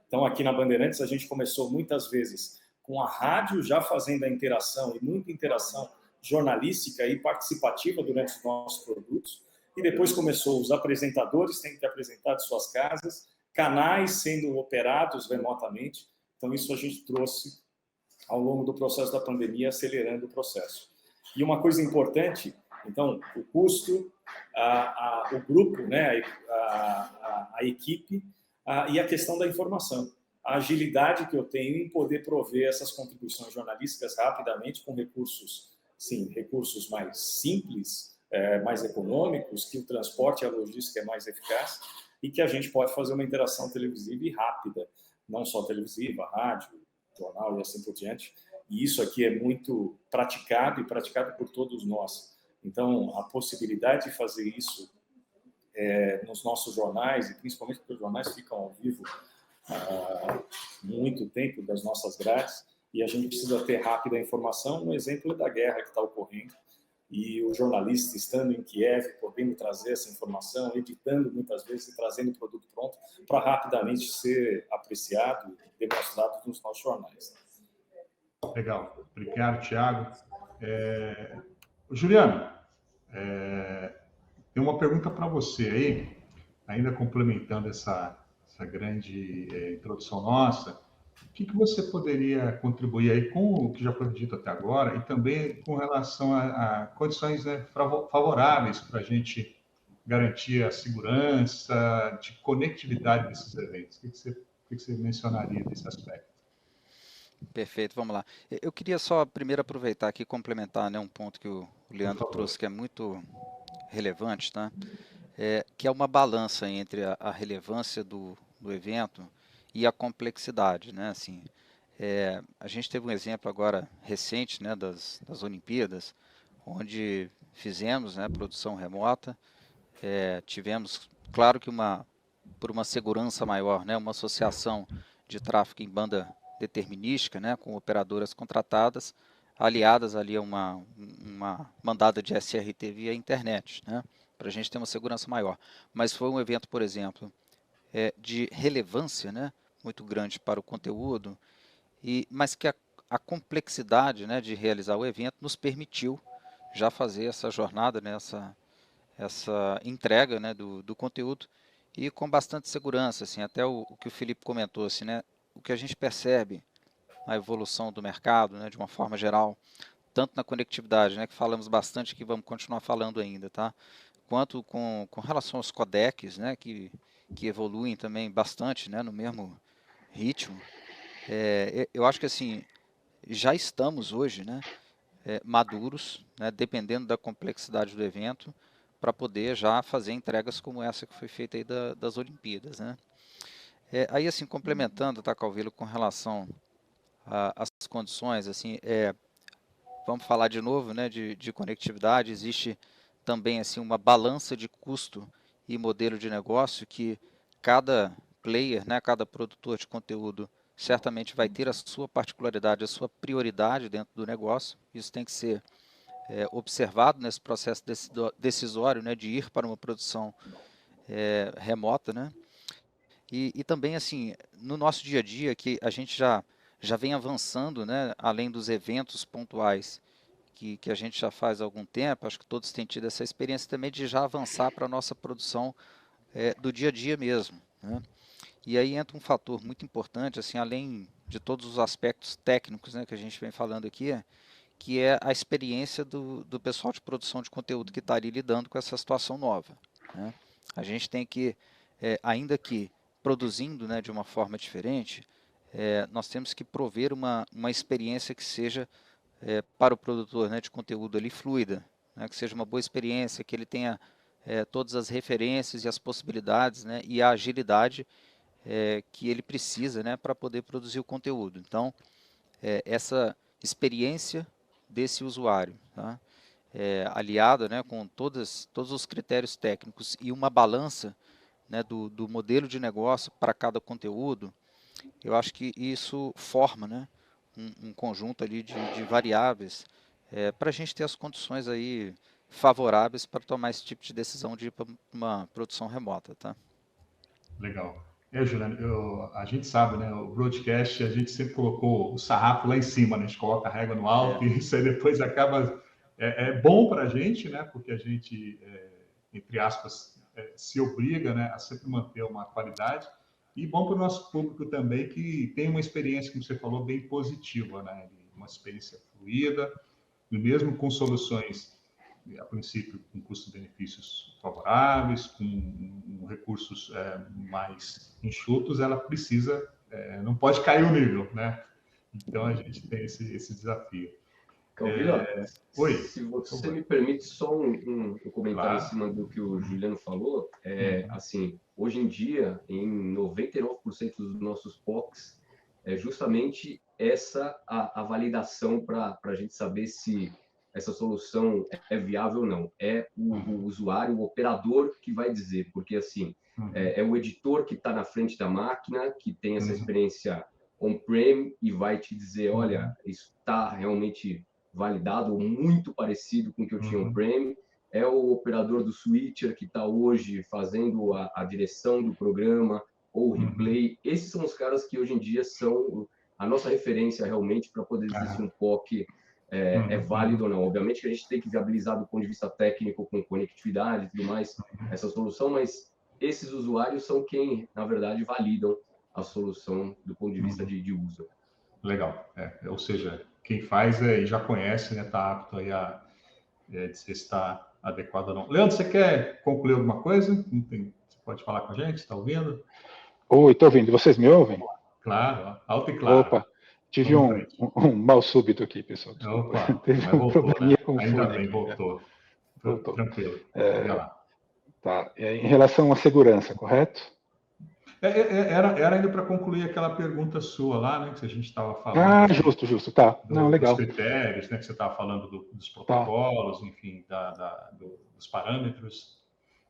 Então, aqui na Bandeirantes, a gente começou muitas vezes com a rádio já fazendo a interação, e muita interação jornalística e participativa durante os nossos produtos, e depois começou os apresentadores tendo que apresentar de suas casas, canais sendo operados remotamente. Então, isso a gente trouxe ao longo do processo da pandemia, acelerando o processo. E uma coisa importante, então, o custo, o grupo, né, a equipe, e a questão da informação. A agilidade que eu tenho em poder prover essas contribuições jornalísticas rapidamente com recursos, sim, recursos mais simples, mais econômicos, que o transporte e a logística é mais eficaz, e que a gente pode fazer uma interação televisiva e rápida, não só televisiva, rádio, jornal e assim por diante. E isso aqui é muito praticado e praticado por todos nós. Então, a possibilidade de fazer isso nos nossos jornais, e principalmente porque os jornais ficam ao vivo muito tempo das nossas grades, e a gente precisa ter rápida informação. Um exemplo é da guerra que está ocorrendo, e o jornalista estando em Kiev, podendo trazer essa informação, editando muitas vezes e trazendo o produto pronto para rapidamente ser apreciado e demonstrado nos nossos jornais. Legal. Obrigado, Tiago. Juliano, tem uma pergunta para você aí, ainda complementando essa grande introdução nossa. O que você poderia contribuir aí com o que já foi dito até agora, e também com relação a condições, né, favoráveis para a gente garantir a segurança de conectividade desses eventos? O que você mencionaria desse aspecto? Perfeito, vamos lá. Eu queria só primeiro aproveitar aqui e complementar, né, um ponto que o Leandro trouxe que é muito relevante, tá? Que é uma balança entre a relevância do evento e a complexidade, né? Assim, a gente teve um exemplo agora recente, né, das Olimpíadas, onde fizemos, né, produção remota, tivemos, claro que por uma segurança maior, né, uma associação de tráfego em banda determinística, né, com operadoras contratadas, aliadas ali a uma mandada de SRT via internet, né, para a gente ter uma segurança maior. Mas foi um evento, por exemplo, de relevância, né, muito grande para o conteúdo, mas que a complexidade, né, de realizar o evento nos permitiu já fazer essa jornada, né, essa entrega, né, do conteúdo, e com bastante segurança, assim, até o que o Felipe comentou, assim, né, o que a gente percebe na evolução do mercado, né, de uma forma geral, tanto na conectividade, né, que falamos bastante, que vamos continuar falando ainda, tá, quanto com relação aos codecs, né, que evoluem também bastante, né, no mesmo ritmo. Eu acho que assim, já estamos hoje, né, maduros, né, dependendo da complexidade do evento, para poder já fazer entregas como essa que foi feita aí das Olimpíadas, né. Aí assim, complementando, tá, Calvillo, com relação às condições, assim, vamos falar de novo, né, de conectividade. Existe também assim uma balança de custo e modelo de negócio que cada player, né, cada produtor de conteúdo certamente vai ter a sua particularidade, a sua prioridade dentro do negócio. Isso tem que ser observado nesse processo decisório, né, de ir para uma produção remota, né? E também assim, no nosso dia a dia, que a gente já vem avançando, né, além dos eventos pontuais que a gente já faz há algum tempo, acho que todos têm tido essa experiência também de já avançar para a nossa produção do dia a dia mesmo, né? E aí entra um fator muito importante, assim, além de todos os aspectos técnicos, né, que a gente vem falando aqui, que é a experiência do pessoal de produção de conteúdo que está ali lidando com essa situação nova, né? A gente tem que, ainda que produzindo, né, de uma forma diferente, nós temos que prover uma experiência que seja para o produtor, né, de conteúdo ali fluida, né, que seja uma boa experiência, que ele tenha todas as referências e as possibilidades, né, e a agilidade que ele precisa, né, para poder produzir o conteúdo. Então, essa experiência desse usuário, tá, aliada, né, com todos os critérios técnicos e uma balança, né, do modelo de negócio para cada conteúdo, eu acho que isso forma, né, um conjunto ali de variáveis para a gente ter as condições aí favoráveis para tomar esse tipo de decisão de ir para uma produção remota, tá? Legal. Juliano, a gente sabe, né? O broadcast, a gente sempre colocou o sarrafo lá em cima, né? A gente coloca a régua no alto e isso aí depois acaba... É bom para a gente, né? Porque a gente, entre aspas, se obriga, né, a sempre manter uma qualidade. E bom para o nosso público também, que tem uma experiência, como você falou, bem positiva, né? Uma experiência fluida, e mesmo com soluções, a princípio, com custo-benefícios favoráveis, com recursos mais enxutos, ela precisa, não pode cair o nível, né? Então, a gente tem esse desafio. Calvillo, Oi, se você me permite só um comentário claro. Em cima do que o Juliano falou, assim, hoje em dia, em 99% dos nossos POCs, é justamente essa a validação para a gente saber se essa solução é viável ou não. É o usuário, o operador que vai dizer, porque assim, é o editor que está na frente da máquina, que tem essa experiência on-prem e vai te dizer, olha, isso está realmente validado ou muito parecido com o que eu tinha on-prem. É o operador do switcher que está hoje fazendo a direção do programa ou o replay. Esses são os caras que hoje em dia são a nossa referência realmente para poder dizer se um POC é válido ou não. Obviamente que a gente tem que viabilizar do ponto de vista técnico, com conectividade e tudo mais, essa solução, mas esses usuários são quem, na verdade, validam a solução do ponto de vista de uso. Legal. Ou seja, quem faz e já conhece, né, está apto aí a dizer se está adequado ou não. Leandro, você quer concluir alguma coisa? Você pode falar com a gente? Está ouvindo? Oi, estou ouvindo. Vocês me ouvem? Claro, alto e claro. Opa, tive um mal súbito aqui, pessoal. Desculpa. Opa, teve mas voltou, probleminha né? com o Ainda fone bem, aqui, voltou. Voltou. Tranquilo. Diga lá. Tá. Em relação à segurança, correto? Era ainda para concluir aquela pergunta sua lá, né, que a gente estava falando. Justo, tá. Não, legal. Dos critérios, né, que você estava falando dos protocolos, enfim, dos parâmetros.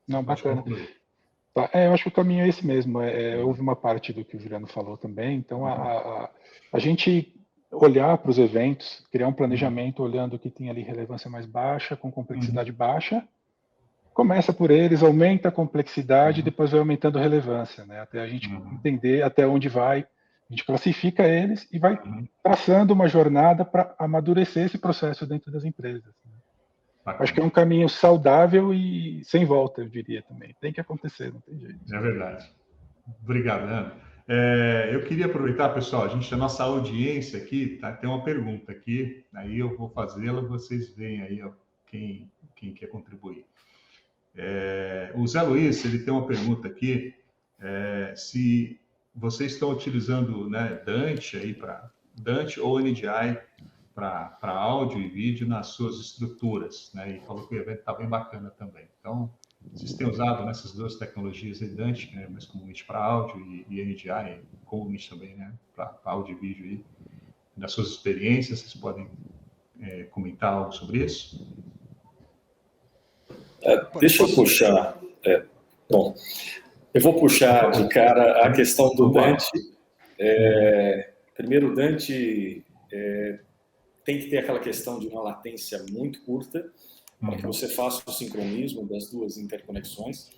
Não, Pode bacana. concluir. Tá, eu acho que o caminho é esse mesmo. Houve uma parte do que o Juliano falou também. Então, a gente olhar para os eventos, criar um planejamento olhando o que tem ali relevância mais baixa, com complexidade baixa. Começa por eles, aumenta a complexidade e depois vai aumentando a relevância, né? Até a gente entender até onde vai. A gente classifica eles e vai traçando uma jornada para amadurecer esse processo dentro das empresas. Acho que é um caminho saudável e sem volta, eu diria também. Tem que acontecer, não tem jeito. É verdade. Obrigado, Leandro. Eu queria aproveitar, pessoal, a nossa audiência aqui, tá, tem uma pergunta aqui, aí eu vou fazê-la, vocês veem aí ó, quem quer contribuir. O Zé Luiz, ele tem uma pergunta aqui, se vocês estão utilizando, né, Dante ou NDI para áudio e vídeo nas suas estruturas, né? E falou que o evento está bem bacana também. Então, vocês têm usado nessas duas tecnologias, Dante, né, mais comumente para áudio, e NDI, comumente também, né, para áudio e vídeo. E nas suas experiências, vocês podem comentar algo sobre isso? Deixa eu puxar. Bom, eu vou puxar de cara a questão do Dante. Primeiro, o Dante tem que ter aquela questão de uma latência muito curta, para que você faça o sincronismo das duas interconexões.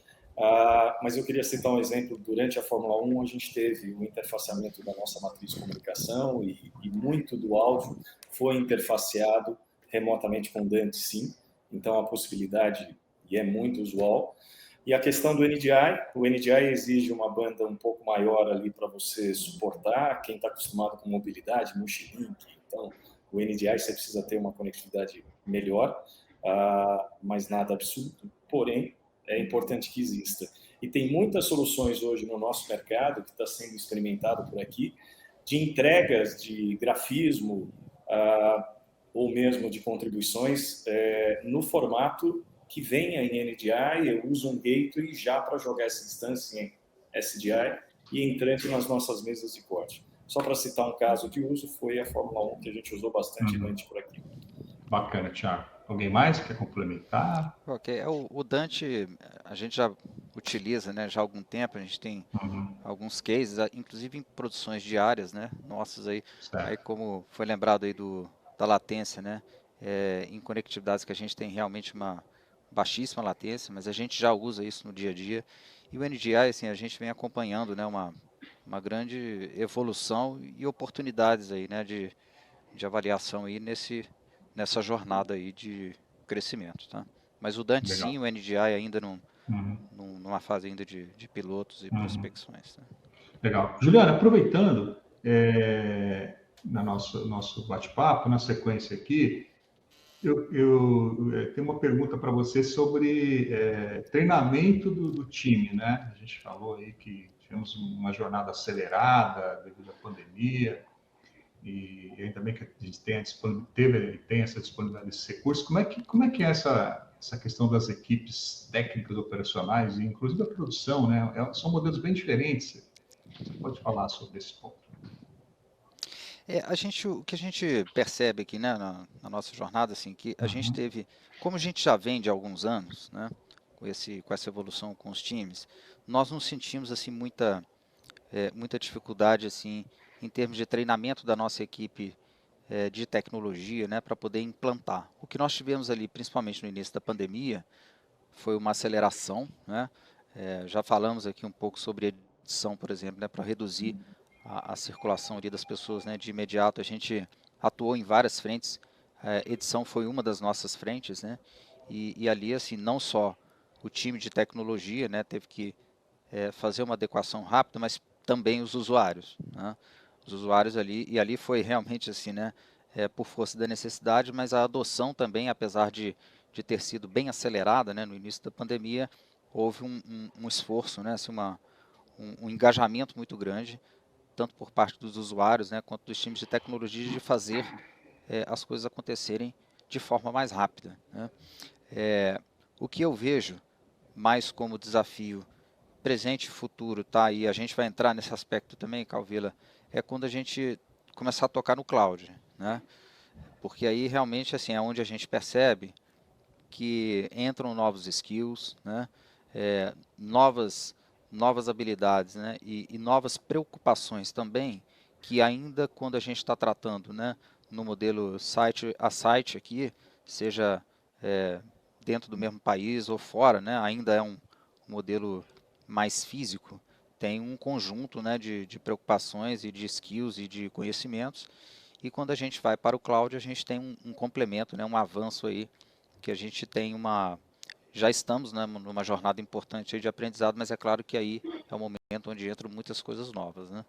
Mas eu queria citar um exemplo. Durante a Fórmula 1, a gente teve o interfaceamento da nossa matriz de comunicação e muito do áudio foi interfaceado remotamente com o Dante, sim. Então, a possibilidade, e é muito usual. E a questão do NDI, o NDI exige uma banda um pouco maior ali para você suportar. Quem está acostumado com mobilidade, multilink, então o NDI você precisa ter uma conectividade melhor, mas nada absurdo. Porém, é importante que exista. E tem muitas soluções hoje no nosso mercado que está sendo experimentado por aqui, de entregas de grafismo ou mesmo de contribuições no formato que venha em NDI. Eu uso um gateway já para jogar essa instância em SDI e entrando nas nossas mesas de corte. Só para citar um caso de uso, foi a Fórmula 1, que a gente usou bastante Dante por aqui. Bacana, Thiago. Alguém mais quer complementar? Ok, o Dante a gente já utiliza, né, já há algum tempo. A gente tem alguns cases, inclusive em produções diárias, né, nossas aí, como foi lembrado aí da latência, né, em conectividades que a gente tem realmente uma baixíssima latência, mas a gente já usa isso no dia a dia. E o NDI, assim, a gente vem acompanhando, né, uma grande evolução e oportunidades aí, né, de avaliação aí nessa jornada aí de crescimento, tá? Mas o Dante sim, o NDI ainda numa fase ainda de pilotos e prospecções. Tá? Legal. Juliana, aproveitando no nosso bate-papo, na sequência aqui, eu tenho uma pergunta para você sobre treinamento do time, né? A gente falou aí que tivemos uma jornada acelerada devido à pandemia, e ainda bem que a gente tem essa disponibilidade desses recursos. Como é que é essa questão das equipes técnicas operacionais, e inclusive a produção, né? São modelos bem diferentes. Você pode falar sobre esse ponto? O que a gente percebe aqui, né, na nossa jornada, assim, que a gente teve, como a gente já vem de alguns anos, né, com essa evolução com os times, nós não sentimos assim muita dificuldade assim em termos de treinamento da nossa equipe de tecnologia, né, para poder implantar. O que nós tivemos ali, principalmente no início da pandemia, foi uma aceleração, né? Já falamos aqui um pouco sobre edição, por exemplo, né, para reduzir a circulação ali das pessoas, né? De imediato a gente atuou em várias frentes. Edição foi uma das nossas frentes, né? E ali, assim, não só o time de tecnologia, né, teve que fazer uma adequação rápida, mas também os usuários, né? Os usuários ali, e ali foi realmente assim, né, por força da necessidade, mas a adoção também, apesar de ter sido bem acelerada, né, no início da pandemia, houve um esforço, né, assim, um engajamento muito grande, tanto por parte dos usuários, né, quanto dos times de tecnologia, de fazer as coisas acontecerem de forma mais rápida, né? O que eu vejo mais como desafio presente e futuro, tá? E a gente vai entrar nesse aspecto também, Calvila, é quando a gente começar a tocar no cloud, né? Porque aí realmente assim é onde a gente percebe que entram novos skills, né? novas habilidades, né, e novas preocupações também, que ainda quando a gente está tratando, né, no modelo site a site aqui, seja dentro do mesmo país ou fora, né, ainda é um modelo mais físico, tem um conjunto, né, de preocupações e de skills e de conhecimentos, e quando a gente vai para o cloud, a gente tem um complemento, né, um avanço aí, que a gente tem já estamos, né, numa jornada importante aí de aprendizado, mas é claro que aí é o momento onde entram muitas coisas novas, né?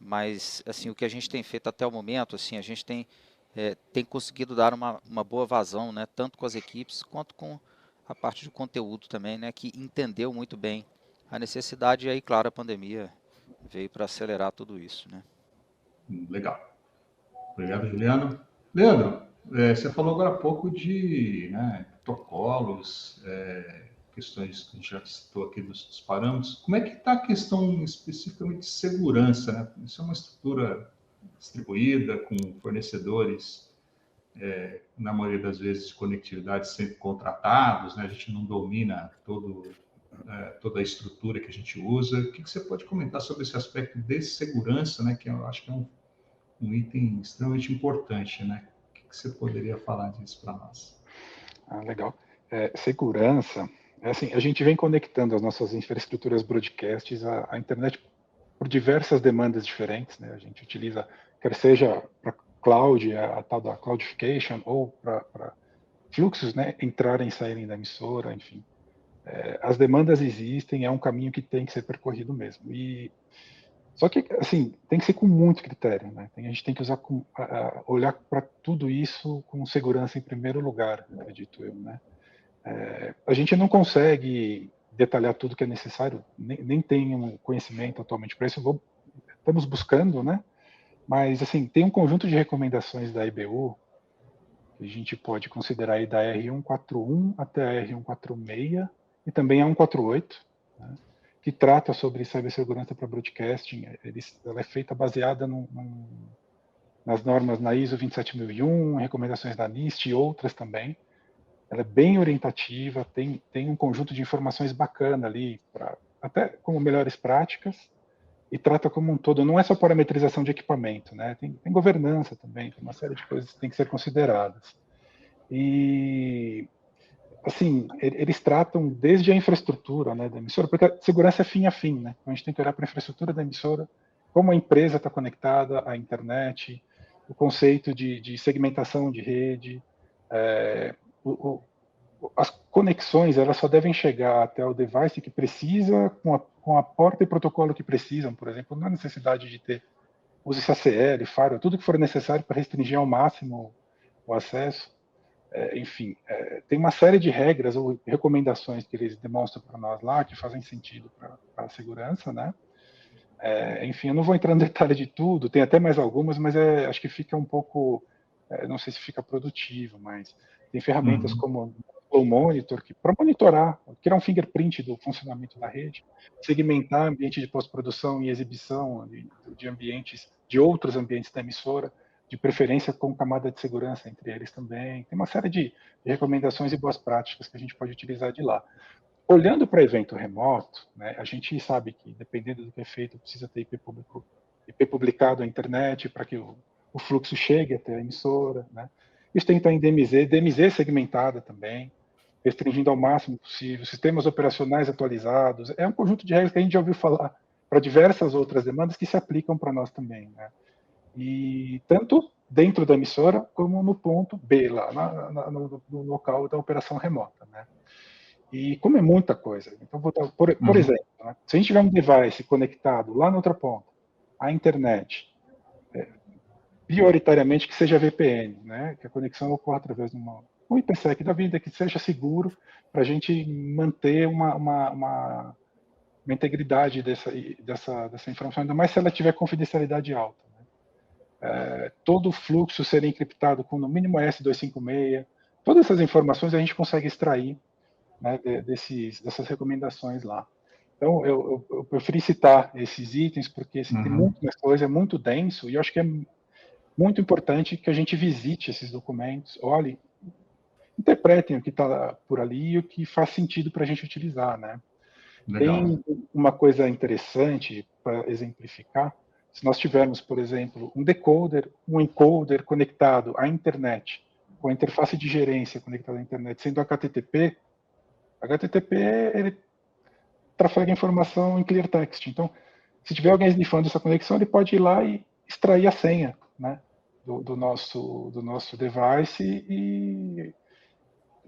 Mas, assim, o que a gente tem feito até o momento, assim, a gente tem conseguido dar uma boa vazão, né, tanto com as equipes quanto com a parte de conteúdo também, né, que entendeu muito bem a necessidade, e aí, claro, a pandemia veio para acelerar tudo isso, né? Legal. Obrigado, Juliano. Leandro, você falou agora há pouco de, né, protocolos, questões que a gente já citou aqui dos parâmetros. Como é que está a questão especificamente de segurança, né? Isso é uma estrutura distribuída com fornecedores, na maioria das vezes, de conectividade sempre contratados, né? A gente não domina toda a estrutura que a gente usa. O que você pode comentar sobre esse aspecto de segurança, né? Que eu acho que é um item extremamente importante, né? O que você poderia falar disso para nós? Legal. Segurança, assim, a gente vem conectando as nossas infraestruturas broadcasts à internet por diversas demandas diferentes, né? A gente utiliza, quer seja para cloud, a tal da cloudification, ou para fluxos, né, entrarem e saírem da emissora, enfim. As demandas existem, é um caminho que tem que ser percorrido mesmo. Só que, assim, tem que ser com muito critério, né? A gente tem que olhar para tudo isso com segurança em primeiro lugar, acredito eu, né? A gente não consegue detalhar tudo que é necessário, nem tem um conhecimento atualmente para isso. Estamos buscando, né? Mas, assim, tem um conjunto de recomendações da IBU que a gente pode considerar aí da R141 até a R146 e também a 148, né? Que trata sobre cibersegurança para broadcasting. Ela é feita baseada nas normas na ISO 27001, recomendações da NIST e outras também. Ela é bem orientativa, tem um conjunto de informações bacana ali, até como melhores práticas, e trata como um todo. Não é só parametrização de equipamento, né? Tem governança também, tem uma série de coisas que têm que ser consideradas. E assim, eles tratam desde a infraestrutura, né, da emissora, porque a segurança é fim a fim, né? Então a gente tem que olhar para a infraestrutura da emissora, como a empresa está conectada à internet, o conceito de segmentação de rede, as conexões, elas só devem chegar até o device que precisa, com a porta e protocolo que precisam, por exemplo, não há necessidade de ter use ACL, firewall, tudo que for necessário para restringir ao máximo o acesso. Enfim, tem uma série de regras ou recomendações que eles demonstram para nós lá, que fazem sentido para a segurança, né? Enfim, eu não vou entrar no detalhe de tudo, tem até mais algumas, mas acho que fica um pouco, não sei se fica produtivo, mas tem ferramentas como o Monitor, para monitorar, criar um fingerprint do funcionamento da rede, segmentar ambiente de pós-produção e exibição de ambientes, de outros ambientes da emissora, de preferência com camada de segurança entre eles também. Tem uma série de recomendações e boas práticas que a gente pode utilizar de lá. Olhando para evento remoto, né, a gente sabe que, dependendo do que é feito, precisa ter IP publicado na internet para que o fluxo chegue até a emissora, né? Isso tem que estar em DMZ segmentada também, restringindo ao máximo possível, sistemas operacionais atualizados. É um conjunto de regras que a gente já ouviu falar para diversas outras demandas que se aplicam para nós também, né? E tanto dentro da emissora como no ponto B, lá no local da operação remota, né? E como é muita coisa, então vou dar, por exemplo, né? Se a gente tiver um device conectado lá na outra ponta, à internet, prioritariamente que seja VPN, né? Que a conexão ocorra através de um IPsec da vida, que seja seguro para a gente manter uma integridade dessa informação, ainda mais se ela tiver confidencialidade alta. Todo o fluxo ser encriptado com no mínimo S256. Todas essas informações a gente consegue extrair, né, dessas recomendações lá. Então, eu preferi citar esses itens porque assim, tem muito mais coisa, é muito denso, e eu acho que é muito importante que a gente visite esses documentos, olhe, interpretem o que está por ali e o que faz sentido para a gente utilizar, né? Legal. Tem uma coisa interessante para exemplificar. Se nós tivermos, por exemplo, um decoder, um encoder conectado à internet, com a interface de gerência conectada à internet, sendo HTTP ele trafega informação em clear text. Então, se tiver alguém esnifando essa conexão, ele pode ir lá e extrair a senha, né, do nosso device, e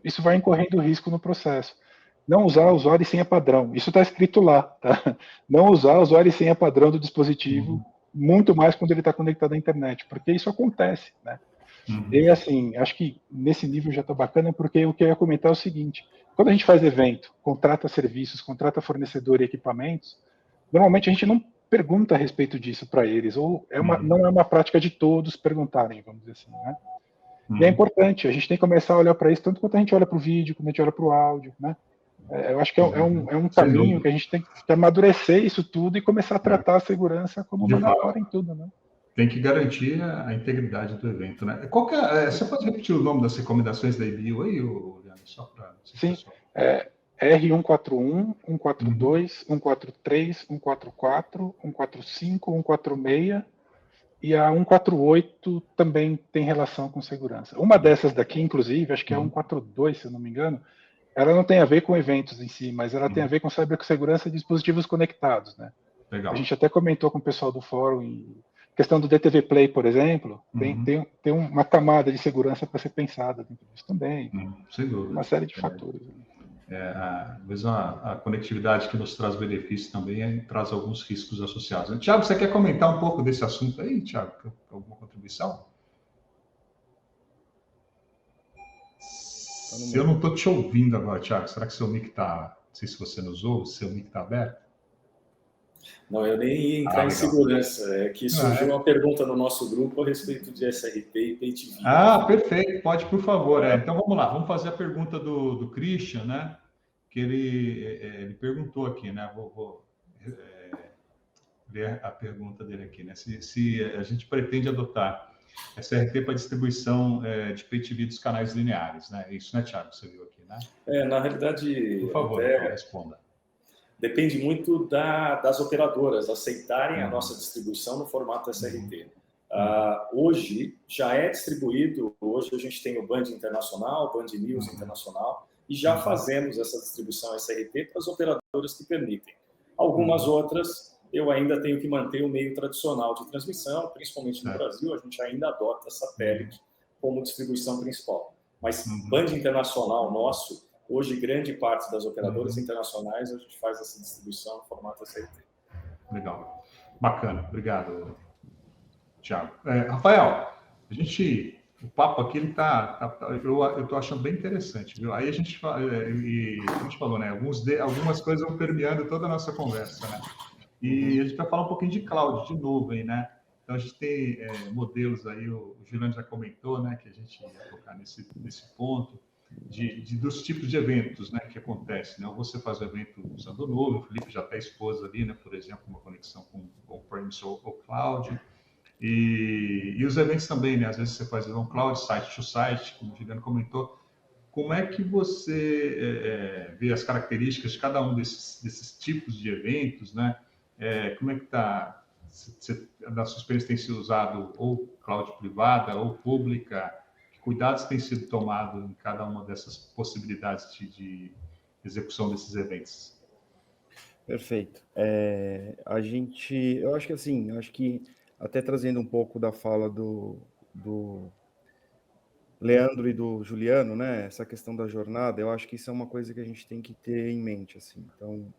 isso vai incorrendo risco no processo. Não usar usuário e senha padrão. Isso está escrito lá. Tá? Não usar usuário e senha padrão do dispositivo, muito mais quando ele está conectado à internet, porque isso acontece. Né? E assim, acho que nesse nível já está bacana, porque o que eu ia comentar é o seguinte: quando a gente faz evento, contrata serviços, contrata fornecedor e equipamentos, normalmente a gente não pergunta a respeito disso para eles, ou não é uma prática de todos perguntarem, vamos dizer assim. Né? E é importante, a gente tem que começar a olhar para isso, tanto quanto a gente olha para o vídeo, quanto a gente olha para o áudio. Né? Eu acho que é um caminho que a gente tem que amadurecer isso tudo e começar a tratar a segurança como mandatória em tudo. Né? Tem que garantir a integridade do evento, né? Você pode repetir o nome das recomendações da IBIO aí, Leandro? Só para... Sim, R141, 142, 143, 144, 145, 146, e a 148 também tem relação com segurança. Uma dessas daqui, inclusive, acho que é a 142, se eu não me engano, ela não tem a ver com eventos em si, mas ela tem a ver com cibersegurança de dispositivos conectados. Né? Legal. A gente até comentou com o pessoal do fórum, questão do DTV Play, por exemplo, tem uma camada de segurança para ser pensada dentro disso também. Sem dúvida. Uma série de fatores. Mesmo a conectividade que nos traz benefícios também traz alguns riscos associados. Tiago, você quer comentar um pouco desse assunto aí, Tiago? Alguma contribuição? Eu não estou te ouvindo agora, Tiago. Será que seu mic está... Não sei se você nos ouve, se seu mic está aberto. Não, eu nem ia entrar em segurança. É que surgiu uma pergunta no nosso grupo a respeito de SRP e PayTV. Perfeito. Pode, por favor. Então, vamos lá. Vamos fazer a pergunta do Christian, né? Que ele perguntou aqui, né? Vou ler a pergunta dele aqui, né? Se a gente pretende adotar SRP para distribuição de PayTV dos canais lineares, né? Isso, né, Thiago? Você viu aqui, né? Na realidade... Por favor, então, responda. Depende muito das operadoras aceitarem a nossa distribuição no formato SRT. Hoje já é distribuído, hoje a gente tem o Band Internacional, Band News Internacional, e já fazemos essa distribuição SRT para as operadoras que permitem. Algumas outras eu ainda tenho que manter o meio tradicional de transmissão, principalmente no Brasil, a gente ainda adota satélite como distribuição principal. Mas Band Internacional nosso, hoje, grande parte das operadoras internacionais, a gente faz essa distribuição no formato SRT. Legal. Bacana. Obrigado, Thiago. Rafael, o papo aqui eu estou achando bem interessante, viu? Aí a gente falou, né? Algumas coisas vão permeando toda a nossa conversa, né? E a gente vai falar um pouquinho de cloud, de nuvem, né? Então a gente tem modelos aí, o Juliano já comentou, né? Que a gente ia tocar nesse ponto. Dos tipos de eventos, né, que acontecem, né? Ou você faz o evento usando nuvem, o Felipe já até expôs ali, né, por exemplo, uma conexão com on-premise ou cloud, e os eventos também, né, às vezes você faz on cloud, site to site, como o Juliano comentou. Como é que você vê as características de cada um desses tipos de eventos, né? Como é que está, na sua experiência, tem sido usado ou cloud privada ou pública? Cuidados têm sido tomados em cada uma dessas possibilidades de execução desses eventos? Perfeito. Eu acho que assim, até trazendo um pouco da fala do Leandro e do Juliano, né, essa questão da jornada, eu acho que isso é uma coisa que a gente tem que ter em mente, assim. Então,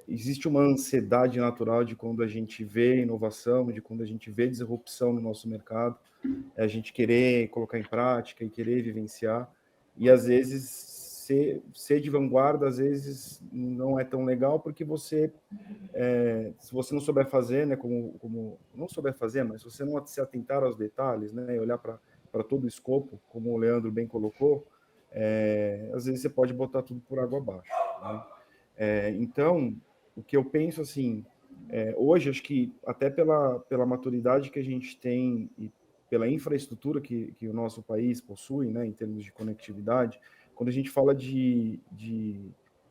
existe uma ansiedade natural de quando a gente vê inovação, de quando a gente vê disrupção no nosso mercado, a gente querer colocar em prática e querer vivenciar, e às vezes ser de vanguarda, às vezes não é tão legal, porque se você não souber fazer, né, como não souber fazer, mas se você não se atentar aos detalhes, né, e olhar para todo o escopo, como o Leandro bem colocou, às vezes você pode botar tudo por água abaixo, né? Então, o que eu penso assim, hoje, acho que até pela maturidade que a gente tem e pela infraestrutura que o nosso país possui, né, em termos de conectividade, quando a gente fala de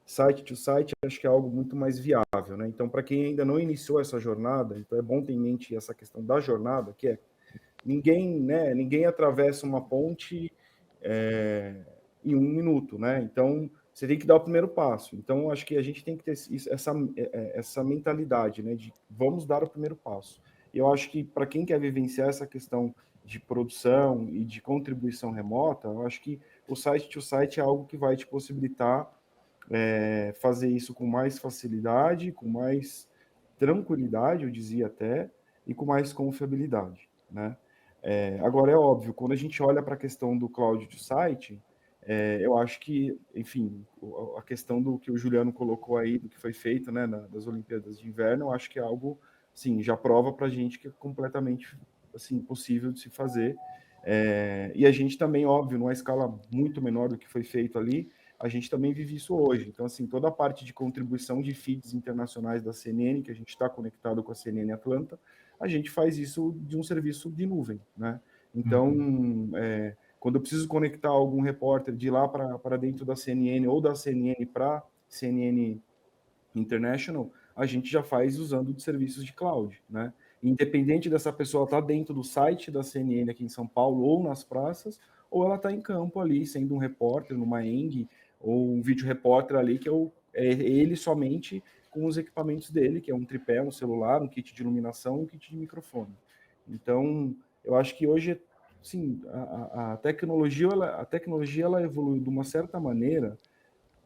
site to site, acho que é algo muito mais viável, né? Então, para quem ainda não iniciou essa jornada, então é bom ter em mente essa questão da jornada, que é ninguém atravessa uma ponte em 1 minuto, né? Então, você tem que dar o primeiro passo. Então, acho que a gente tem que ter essa mentalidade, né? De vamos dar o primeiro passo. E eu acho que para quem quer vivenciar essa questão de produção e de contribuição remota, eu acho que o site to site é algo que vai te possibilitar fazer isso com mais facilidade, com mais tranquilidade, eu dizia até, e com mais confiabilidade, né? Agora, é óbvio, quando a gente olha para a questão do cloud to site, eu acho que, enfim, a questão do que o Juliano colocou aí, do que foi feito, né, das Olimpíadas de Inverno, eu acho que é algo, sim, já prova para a gente que é completamente, assim, possível de se fazer. E a gente também, óbvio, numa escala muito menor do que foi feito ali, a gente também vive isso hoje. Então, assim, toda a parte de contribuição de feeds internacionais da CNN, que a gente está conectado com a CNN Atlanta, a gente faz isso de um serviço de nuvem, né? Então, quando eu preciso conectar algum repórter de lá para dentro da CNN ou da CNN para CNN International, a gente já faz usando de serviços de cloud, né? Independente dessa pessoa estar dentro do site da CNN aqui em São Paulo ou nas praças, ou ela está em campo ali, sendo um repórter numa ENG ou um vídeo repórter ali, que é ele somente com os equipamentos dele, que é um tripé, um celular, um kit de iluminação, um kit de microfone. Então, eu acho que hoje, sim, a tecnologia ela evoluiu de uma certa maneira,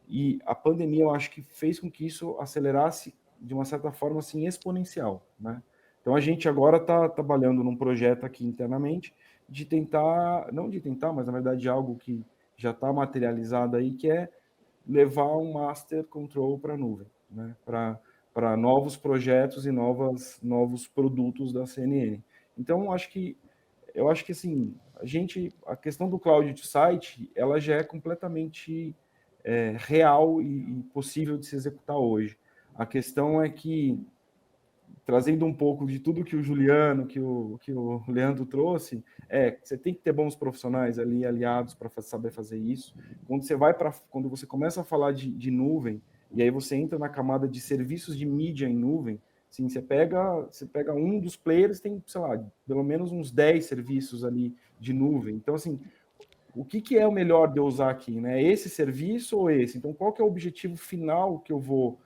e a pandemia, eu acho que fez com que isso acelerasse de uma certa forma assim exponencial, né? Então a gente agora está trabalhando num projeto aqui internamente de tentar, não de tentar, mas na verdade algo que já está materializado aí, que é levar um master control para a nuvem, né? Para novos projetos e novos produtos da CNN. Então eu acho que assim, a questão do cloud to site, ela já é completamente real e possível de se executar hoje. A questão é que, trazendo um pouco de tudo que o Juliano, que o Leandro trouxe, você tem que ter bons profissionais ali aliados para saber fazer isso. Quando você começa a falar de nuvem, e aí você entra na camada de serviços de mídia em nuvem, assim, você pega um dos players, tem, sei lá, pelo menos uns 10 serviços ali de nuvem. Então, assim, o que é o melhor de eu usar aqui, né? Esse serviço ou esse? Então, qual que é o objetivo final que eu vou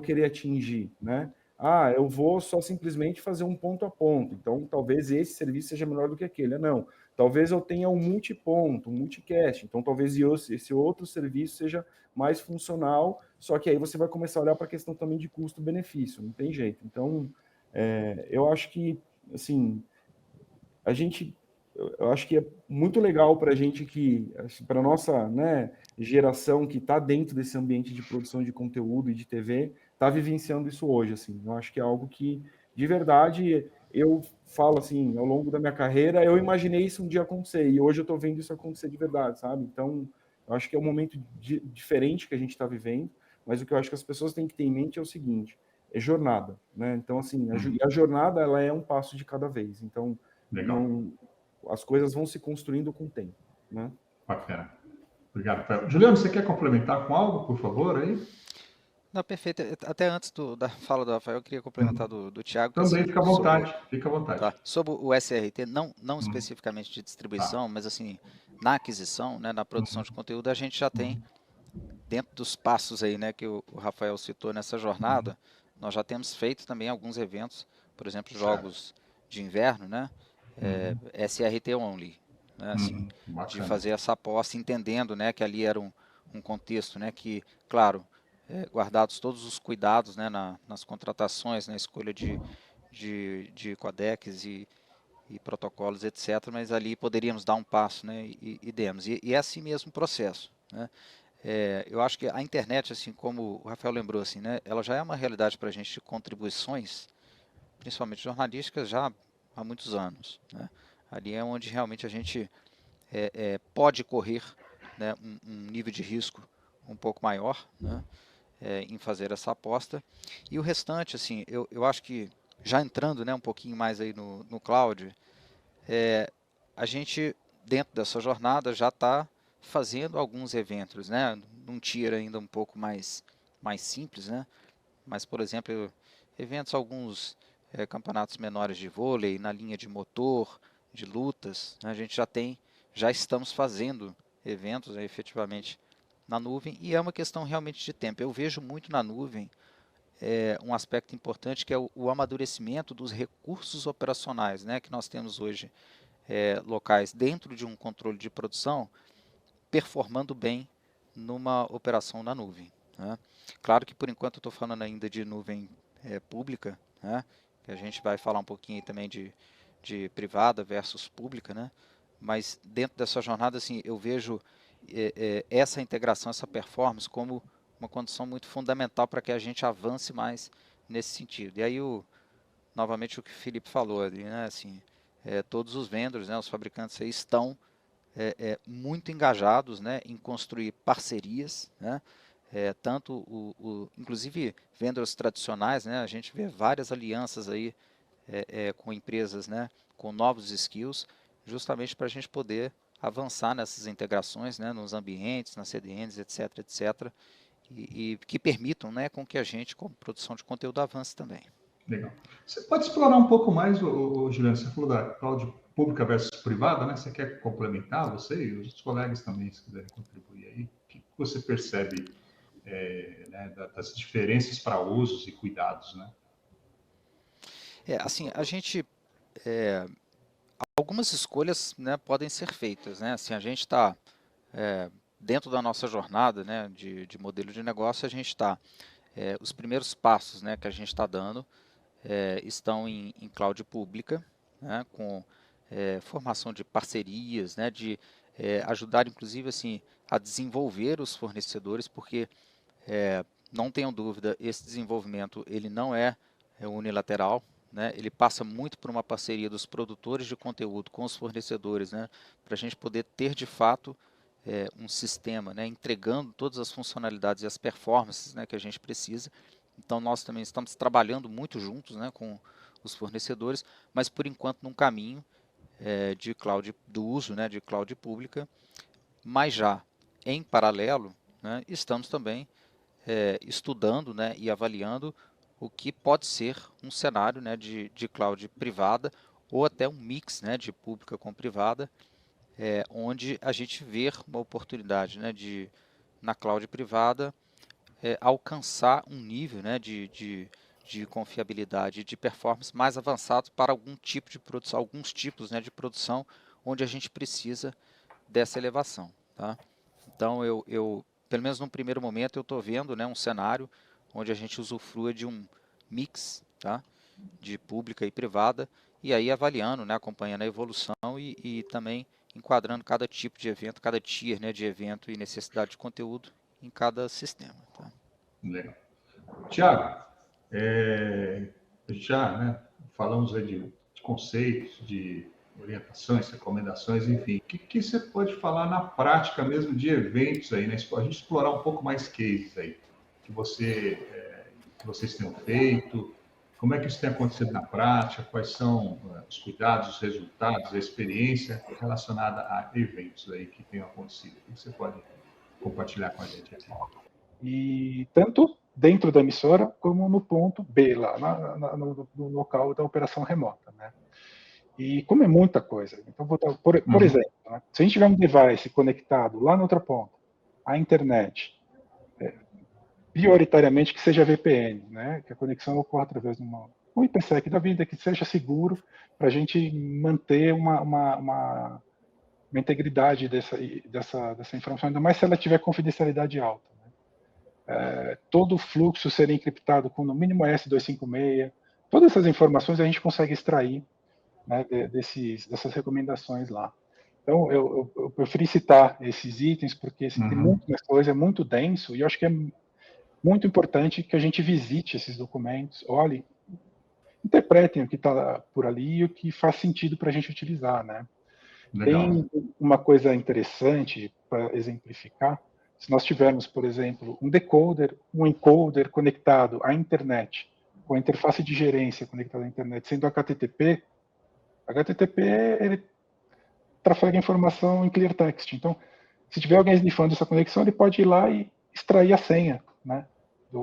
querer atingir, né? Ah, eu vou só simplesmente fazer um ponto a ponto. Então, talvez esse serviço seja melhor do que aquele. Não, talvez eu tenha um multiponto, um multicast. Então, talvez esse outro serviço seja mais funcional. Só que aí você vai começar a olhar para a questão também de custo-benefício. Não tem jeito. Então, eu acho que, assim, eu acho que é muito legal para a gente para a nossa, né, geração que está dentro desse ambiente de produção de conteúdo e de TV, está vivenciando isso hoje, assim. Eu acho que é algo que, de verdade, eu falo assim, ao longo da minha carreira, eu imaginei isso um dia acontecer, e hoje eu estou vendo isso acontecer de verdade, sabe? Então, eu acho que é um momento diferente que a gente está vivendo, mas o que eu acho que as pessoas têm que ter em mente é o seguinte, é jornada, né? Então, assim, a jornada, ela é um passo de cada vez. Então, as coisas vão se construindo com o tempo, né? Bacana. Obrigado, Rafael. Juliano, você quer complementar com algo, por favor, aí? Não, perfeito. Até antes da fala do Rafael, eu queria complementar do Thiago. Também, assim, fica à vontade, fica à vontade. Tá, sobre o SRT, não especificamente de distribuição, mas assim, na aquisição, né, na produção de conteúdo, a gente já tem, dentro dos passos aí, né, que o Rafael citou nessa jornada, nós já temos feito também alguns eventos, por exemplo, jogos de inverno, né, SRT only, né, assim, de fazer essa aposta, entendendo, né, que ali era um contexto, né, que, claro, guardados todos os cuidados, né, nas contratações, na escolha de codecs e protocolos, etc., mas ali poderíamos dar um passo, né, e demos. E é assim mesmo o processo, né? Eu acho que a internet, assim como o Rafael lembrou, assim, né, ela já é uma realidade para a gente de contribuições, principalmente jornalísticas, já há muitos anos, né? Ali é onde realmente a gente pode correr, né, um nível de risco um pouco maior, né, em fazer essa aposta. E o restante, assim, eu acho que, já entrando, né, um pouquinho mais aí no cloud, a gente, dentro dessa jornada, já está fazendo alguns eventos, né, num tier ainda um pouco mais mais simples, né? Mas, por exemplo, eventos, alguns campeonatos menores de vôlei, na linha de motor, de lutas, né? A gente já estamos fazendo eventos, né, efetivamente na nuvem, e é uma questão realmente de tempo. Eu vejo muito na nuvem um aspecto importante, que é o amadurecimento dos recursos operacionais, né, que nós temos hoje locais dentro de um controle de produção, performando bem numa operação na nuvem, né? Claro que por enquanto eu estou falando ainda de nuvem pública, né, que a gente vai falar um pouquinho aí também de privada versus pública, né? Mas dentro dessa jornada, assim, eu vejo essa integração, essa performance como uma condição muito fundamental para que a gente avance mais nesse sentido. E aí, novamente, o que o Felipe falou ali, né? Assim, todos os vendors, né, os fabricantes aí estão muito engajados, né, em construir parcerias, né? Tanto inclusive vendors tradicionais, né? A gente vê várias alianças aí com empresas, né, com novos skills, justamente para a gente poder avançar nessas integrações, né, nos ambientes, nas CDNs, etc, etc, e que permitam, né, com que a gente, como produção de conteúdo, avance também. Legal. Você pode explorar um pouco mais, Juliano, você falou da cloud pública versus privada, né? Você quer complementar, você e os outros colegas também, se quiserem contribuir aí, o que você percebe né, das diferenças para usos e cuidados, né? Assim, a gente... algumas escolhas, né, podem ser feitas, né? Assim, a gente está dentro da nossa jornada, né, de modelo de negócio, a gente está... os primeiros passos, né, que a gente está dando estão em cloud pública, né, com formação de parcerias, né, de ajudar, inclusive, assim, a desenvolver os fornecedores, porque, não tenham dúvida, esse desenvolvimento ele não é unilateral, né, ele passa muito por uma parceria dos produtores de conteúdo com os fornecedores, né, para a gente poder ter, de fato, um sistema, né, entregando todas as funcionalidades e as performances, né, que a gente precisa. Então, nós também estamos trabalhando muito juntos, né, com os fornecedores, mas por enquanto num caminho de cloud, do uso, né, de cloud pública, mas já em paralelo, né, estamos também estudando, né, e avaliando o que pode ser um cenário, né, de cloud privada ou até um mix, né, de pública com privada, onde a gente vê uma oportunidade, né, na cloud privada, alcançar um nível, né, de confiabilidade e de performance mais avançado para algum tipo de produção, alguns tipos, né, de produção onde a gente precisa dessa elevação, tá? Então, pelo menos num primeiro momento, eu estou vendo, né, um cenário onde a gente usufrua de um mix, tá, de pública e privada, e aí avaliando, né, acompanhando a evolução e também enquadrando cada tipo de evento, cada tier, né, de evento e necessidade de conteúdo em cada sistema. Tá? Legal. Tiago, já, né, falamos aí de conceitos, de orientações, recomendações, enfim. O que você pode falar na prática mesmo de eventos aí, né? A gente explorar um pouco mais cases aí, que vocês tenham feito, como é que isso tem acontecido na prática, quais são os cuidados, os resultados, a experiência relacionada a eventos aí que tenham acontecido. O que você pode compartilhar com a gente aqui? E tanto dentro da emissora como no ponto B, lá no local da operação remota, né? E como é muita coisa, então vou dar, por exemplo, né, se a gente tiver um device conectado lá na outra ponta, à internet, prioritariamente que seja VPN, né, que a conexão ocorra através de um IPsec da vida, que seja seguro para a gente manter uma integridade dessa informação, ainda mais se ela tiver confidencialidade alta. Né? Todo o fluxo ser encriptado com no mínimo S256, todas essas informações a gente consegue extrair, né, dessas recomendações lá. Então, eu preferi citar esses itens, porque assim, tem muito mais coisa, é muito denso, e eu acho que é muito importante que a gente visite esses documentos, olhe, interpretem o que está por ali e o que faz sentido para a gente utilizar, né? Legal. Tem uma coisa interessante para exemplificar, se nós tivermos, por exemplo, um decoder, um encoder conectado à internet, com a interface de gerência conectada à internet, sendo HTTP ele trafega informação em clear text. Então, se tiver alguém esnifando essa conexão, ele pode ir lá e extrair a senha, né,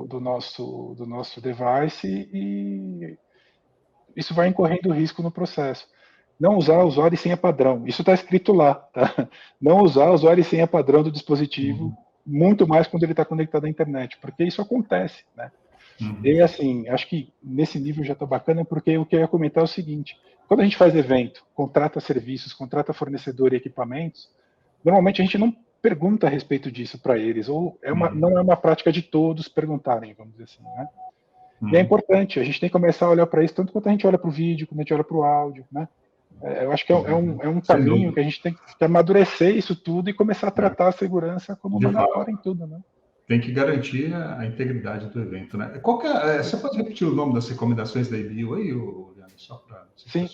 do nosso device e isso vai incorrendo risco no processo. Não usar usuário e senha padrão. Isso está escrito lá, tá? Não usar usuário e senha padrão do dispositivo, muito mais quando ele está conectado à internet, porque isso acontece, né? E assim, acho que nesse nível já está bacana, porque o que eu ia comentar é o seguinte: quando a gente faz evento, contrata serviços, contrata fornecedor e equipamentos, normalmente a gente não pergunta a respeito disso para eles, ou não é uma prática de todos perguntarem, vamos dizer assim, né? E é importante, a gente tem que começar a olhar para isso, tanto quanto a gente olha para o vídeo, quanto a gente olha para o áudio, né? Eu acho que é um caminho que a gente tem que amadurecer isso tudo e começar a tratar a segurança como mandatória em tudo, né? Tem que garantir a integridade do evento, né? Você pode repetir o nome das recomendações da IBU aí, Leandro? Só para... Sim,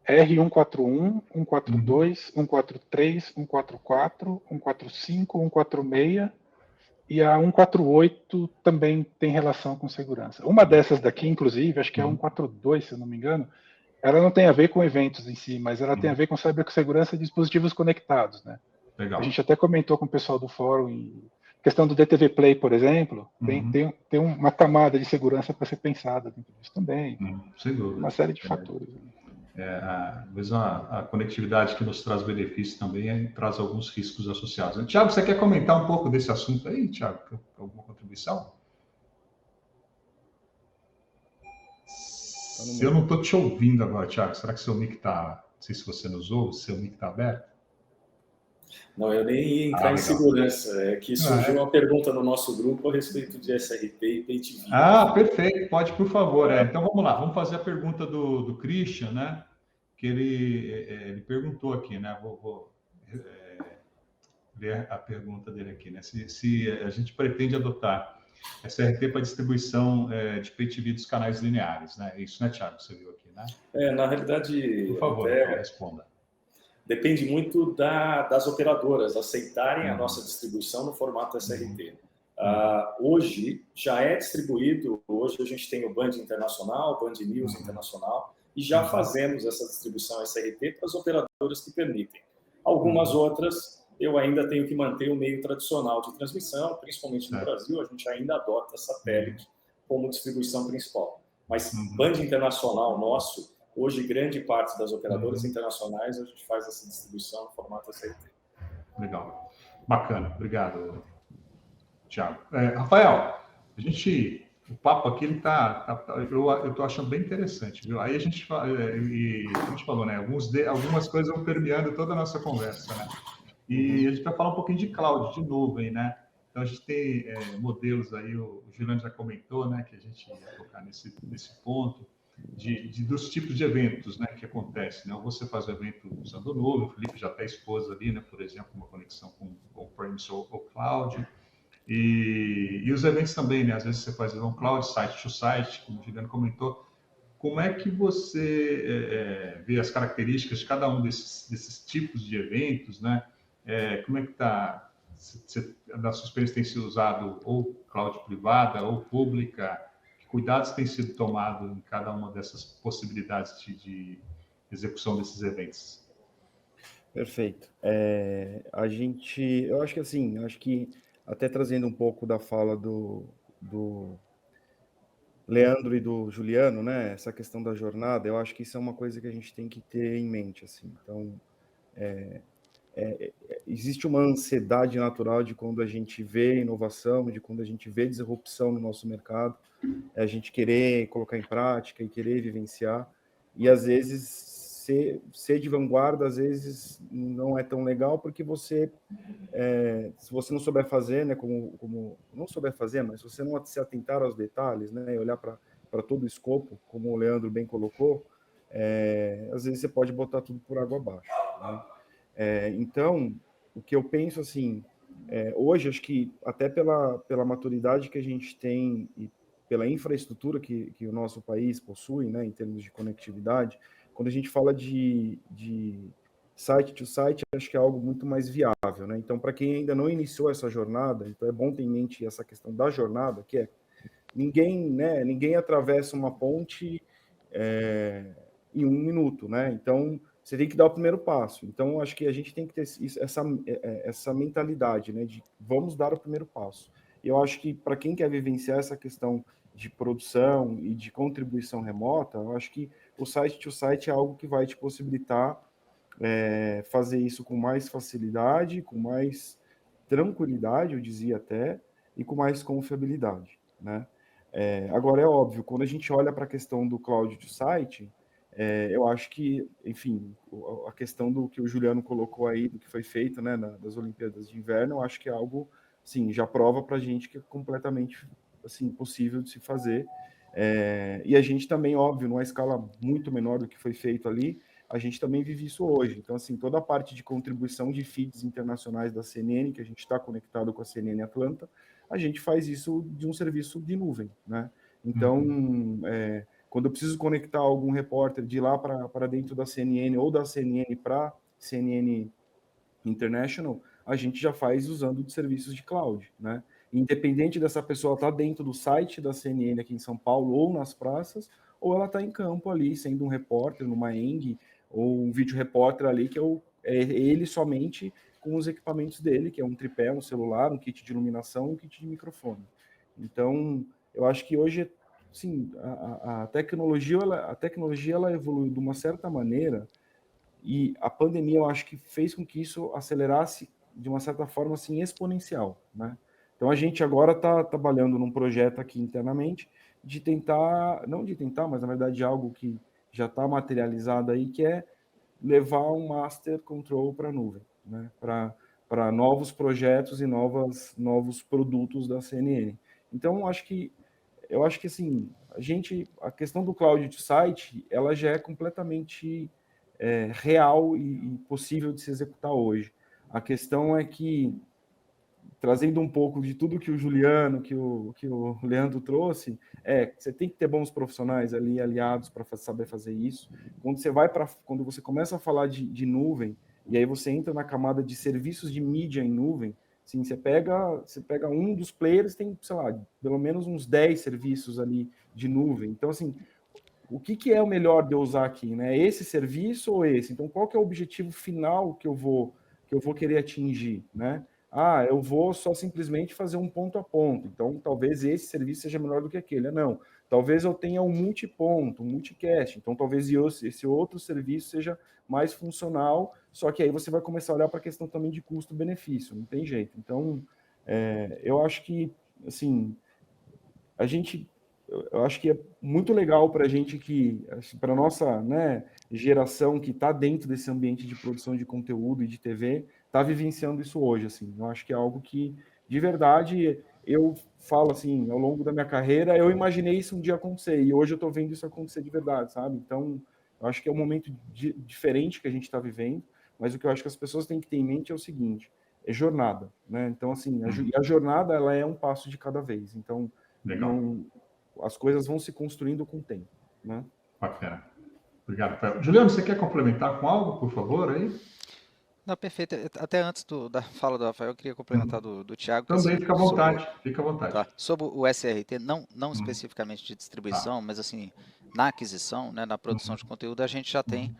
R141, 142, 143, 144, 145, 146 e a 148 também tem relação com segurança. Uma dessas daqui, inclusive, acho que é a 142, se eu não me engano, ela não tem a ver com eventos em si, mas ela tem a ver com cibersegurança de dispositivos conectados, né? Legal. A gente até comentou com o pessoal do fórum, em questão do DTV Play, por exemplo, tem uma camada de segurança para ser pensada dentro disso também. Sem dúvida. Uma série de fatores. Mesmo a conectividade que nos traz benefícios também traz alguns riscos associados. Tiago, você quer comentar um pouco desse assunto aí, Tiago? Alguma contribuição? Eu não estou te ouvindo agora, Tiago. Será que seu mic está... Não sei se você nos ouve, seu mic está aberto? Não, eu nem ia entrar em segurança. É que surgiu uma pergunta no nosso grupo a respeito de SRP e PayTV. Perfeito. Pode, por favor. Então, vamos lá. Vamos fazer a pergunta do Christian, né? Que ele perguntou aqui, né? Vou ler a pergunta dele aqui, né? Se a gente pretende adotar SRT para distribuição de PayTV dos canais lineares, né? Isso, né, Thiago? Você viu aqui, né? Na realidade... Por favor, então, responda. Depende muito das operadoras aceitarem a nossa distribuição no formato SRT. Hoje já é distribuído, hoje a gente tem o Band Internacional, Band News Internacional, e já fazemos essa distribuição SRT para as operadoras que permitem. Algumas outras, eu ainda tenho que manter o meio tradicional de transmissão, principalmente no Brasil, a gente ainda adota satélite como distribuição principal. Mas Band Internacional nosso, hoje, grande parte das operadoras internacionais, a gente faz essa distribuição no formato SRT. Legal. Bacana. Obrigado, Thiago. Rafael, o papo aqui eu estou achando bem interessante, viu? Aí a gente falou, né? Algumas coisas vão permeando toda a nossa conversa, né? E a gente vai falar um pouquinho de cloud, de nuvem, né? Então a gente tem modelos aí, o Juliano já comentou, né? Que a gente ia tocar nesse ponto. Dos tipos de eventos, né, que acontecem, né? Ou você faz o evento usando nuvem, o Felipe já até expôs ali, né, por exemplo, uma conexão com on-premise ou cloud, e os eventos também, né, às vezes você faz on-cloud, site to site, como o Juliano comentou. Como é que você vê as características de cada um desses tipos de eventos, né? Como é que está, na sua experiência, tem sido usado ou cloud privada ou pública? Cuidados têm sido tomados em cada uma dessas possibilidades de execução desses eventos? Perfeito. Eu acho que assim, até trazendo um pouco da fala do Leandro e do Juliano, né, essa questão da jornada, eu acho que isso é uma coisa que a gente tem que ter em mente, assim. Então, existe uma ansiedade natural de quando a gente vê inovação, de quando a gente vê disrupção no nosso mercado, a gente querer colocar em prática e querer vivenciar, e às vezes ser de vanguarda, às vezes não é tão legal, porque se você não souber fazer, né, não souber fazer, mas se você não se atentar aos detalhes, né, e olhar para todo o escopo, como o Leandro bem colocou, às vezes você pode botar tudo por água abaixo, né? Então, o que eu penso assim, hoje, acho que até pela maturidade que a gente tem e pela infraestrutura que o nosso país possui, né, em termos de conectividade, quando a gente fala de site to site, acho que é algo muito mais viável, né? Então, para quem ainda não iniciou essa jornada, então é bom ter em mente essa questão da jornada, que ninguém atravessa uma ponte em 1 minuto, né? Então, você tem que dar o primeiro passo. Então, acho que a gente tem que ter essa mentalidade, né, de vamos dar o primeiro passo. E eu acho que para quem quer vivenciar essa questão de produção e de contribuição remota, eu acho que o site to site é algo que vai te possibilitar fazer isso com mais facilidade, com mais tranquilidade, eu dizia até, e com mais confiabilidade, né? Agora, é óbvio, quando a gente olha para a questão do cloud to site, eu acho que, enfim, a questão do que o Juliano colocou aí, do que foi feito, né, das Olimpíadas de Inverno, eu acho que é algo, sim, já prova para a gente que é completamente, assim, possível de se fazer. E a gente também, óbvio, numa escala muito menor do que foi feito ali, a gente também vive isso hoje. Então, assim, toda a parte de contribuição de feeds internacionais da CNN, que a gente está conectado com a CNN Atlanta, a gente faz isso de um serviço de nuvem, né? Então, quando eu preciso conectar algum repórter de lá para dentro da CNN ou da CNN para CNN International, a gente já faz usando de serviços de cloud, né? Independente dessa pessoa estar dentro do site da CNN aqui em São Paulo ou nas praças, ou ela está em campo ali, sendo um repórter numa ENG ou um vídeo repórter ali, que é ele somente com os equipamentos dele, que é um tripé, um celular, um kit de iluminação, um kit de microfone. Então, eu acho que hoje, sim, a tecnologia ela evoluiu de uma certa maneira, e a pandemia, eu acho que fez com que isso acelerasse de uma certa forma assim exponencial, né? Então a gente agora está trabalhando num projeto aqui internamente de tentar, não de tentar, mas na verdade algo que já está materializado aí, que é levar um master control para a nuvem, né? Para novos projetos e novos produtos da CNN. Então eu acho que assim, a questão do cloud to site, ela já é completamente real e possível de se executar hoje. A questão é que, trazendo um pouco de tudo que o Juliano, que o Leandro trouxe, você tem que ter bons profissionais ali aliados para saber fazer isso. Quando você começa a falar de nuvem, e aí você entra na camada de serviços de mídia em nuvem, assim, você pega um dos players, tem, sei lá, pelo menos uns 10 serviços ali de nuvem. Então, assim, o que é o melhor de eu usar aqui, né? Esse serviço ou esse? Então, qual que é o objetivo final que eu vou querer atingir, né? Ah, eu vou só simplesmente fazer um ponto a ponto. Então, talvez esse serviço seja melhor do que aquele. Não, talvez eu tenha um multiponto, um multicast. Então, talvez esse outro serviço seja mais funcional. Só que aí você vai começar a olhar para a questão também de custo-benefício. Não tem jeito. Então, eu acho que, assim, eu acho que é muito legal para a gente para a nossa, né, geração que está dentro desse ambiente de produção de conteúdo e de TV, está vivenciando isso hoje, assim. Eu acho que é algo que, de verdade, eu falo assim, ao longo da minha carreira, eu imaginei isso um dia acontecer, e hoje eu estou vendo isso acontecer de verdade, sabe? Então, eu acho que é um momento diferente que a gente está vivendo, mas o que eu acho que as pessoas têm que ter em mente é o seguinte, é jornada, né? Então, assim, a jornada, ela é um passo de cada vez. Então, as coisas vão se construindo com o tempo, né? Bacana. Obrigado, Rafael. Juliano, você quer complementar com algo, por favor, aí? Não, perfeito. Até antes da fala do Rafael, eu queria complementar do Thiago. Também, assim, fica à vontade, fica à vontade. Tá, sobre o SRT, não especificamente de distribuição, mas assim, na aquisição, né, na produção de conteúdo, a gente já tem,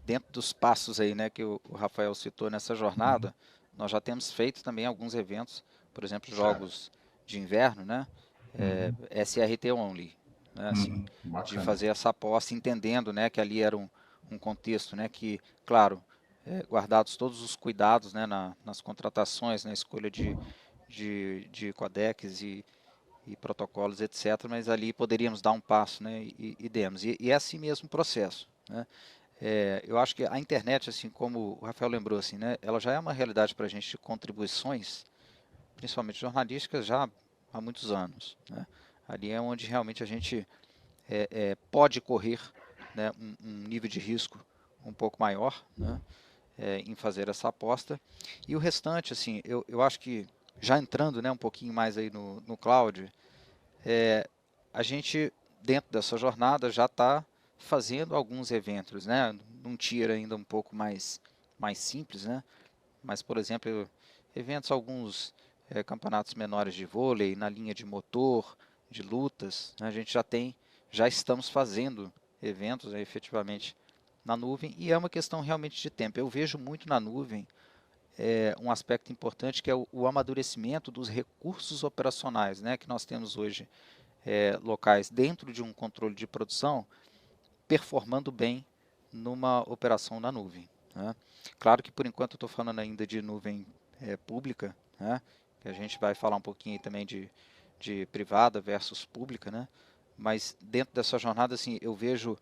dentro dos passos aí, né, que o Rafael citou nessa jornada, nós já temos feito também alguns eventos, por exemplo, jogos de inverno, né, SRT only, né, assim, de fazer essa aposta, entendendo, né, que ali era um contexto, né, que, claro, guardados todos os cuidados, né, nas contratações, na escolha de codecs e protocolos, etc., mas ali poderíamos dar um passo, né, e demos. E é assim mesmo o processo, né? Eu acho que a internet, assim como o Rafael lembrou, assim, né, ela já é uma realidade para a gente de contribuições, principalmente jornalísticas, já há muitos anos, né? Ali é onde realmente a gente pode correr, né, um nível de risco um pouco maior, né, em fazer essa aposta. E o restante, assim, eu acho que, já entrando, né, um pouquinho mais aí no cloud, a gente, dentro dessa jornada, já está fazendo alguns eventos, né, num tier ainda um pouco mais simples, né, mas, por exemplo, eventos, alguns campeonatos menores de vôlei, na linha de motor, de lutas, né, a gente já estamos fazendo eventos, né, efetivamente na nuvem, e é uma questão realmente de tempo. Eu vejo muito na nuvem um aspecto importante, que é o amadurecimento dos recursos operacionais, né, que nós temos hoje locais dentro de um controle de produção, performando bem numa operação na nuvem, né? Claro que por enquanto eu estou falando ainda de nuvem pública, né, que a gente vai falar um pouquinho aí também de privada versus pública, né? Mas dentro dessa jornada, assim, eu vejo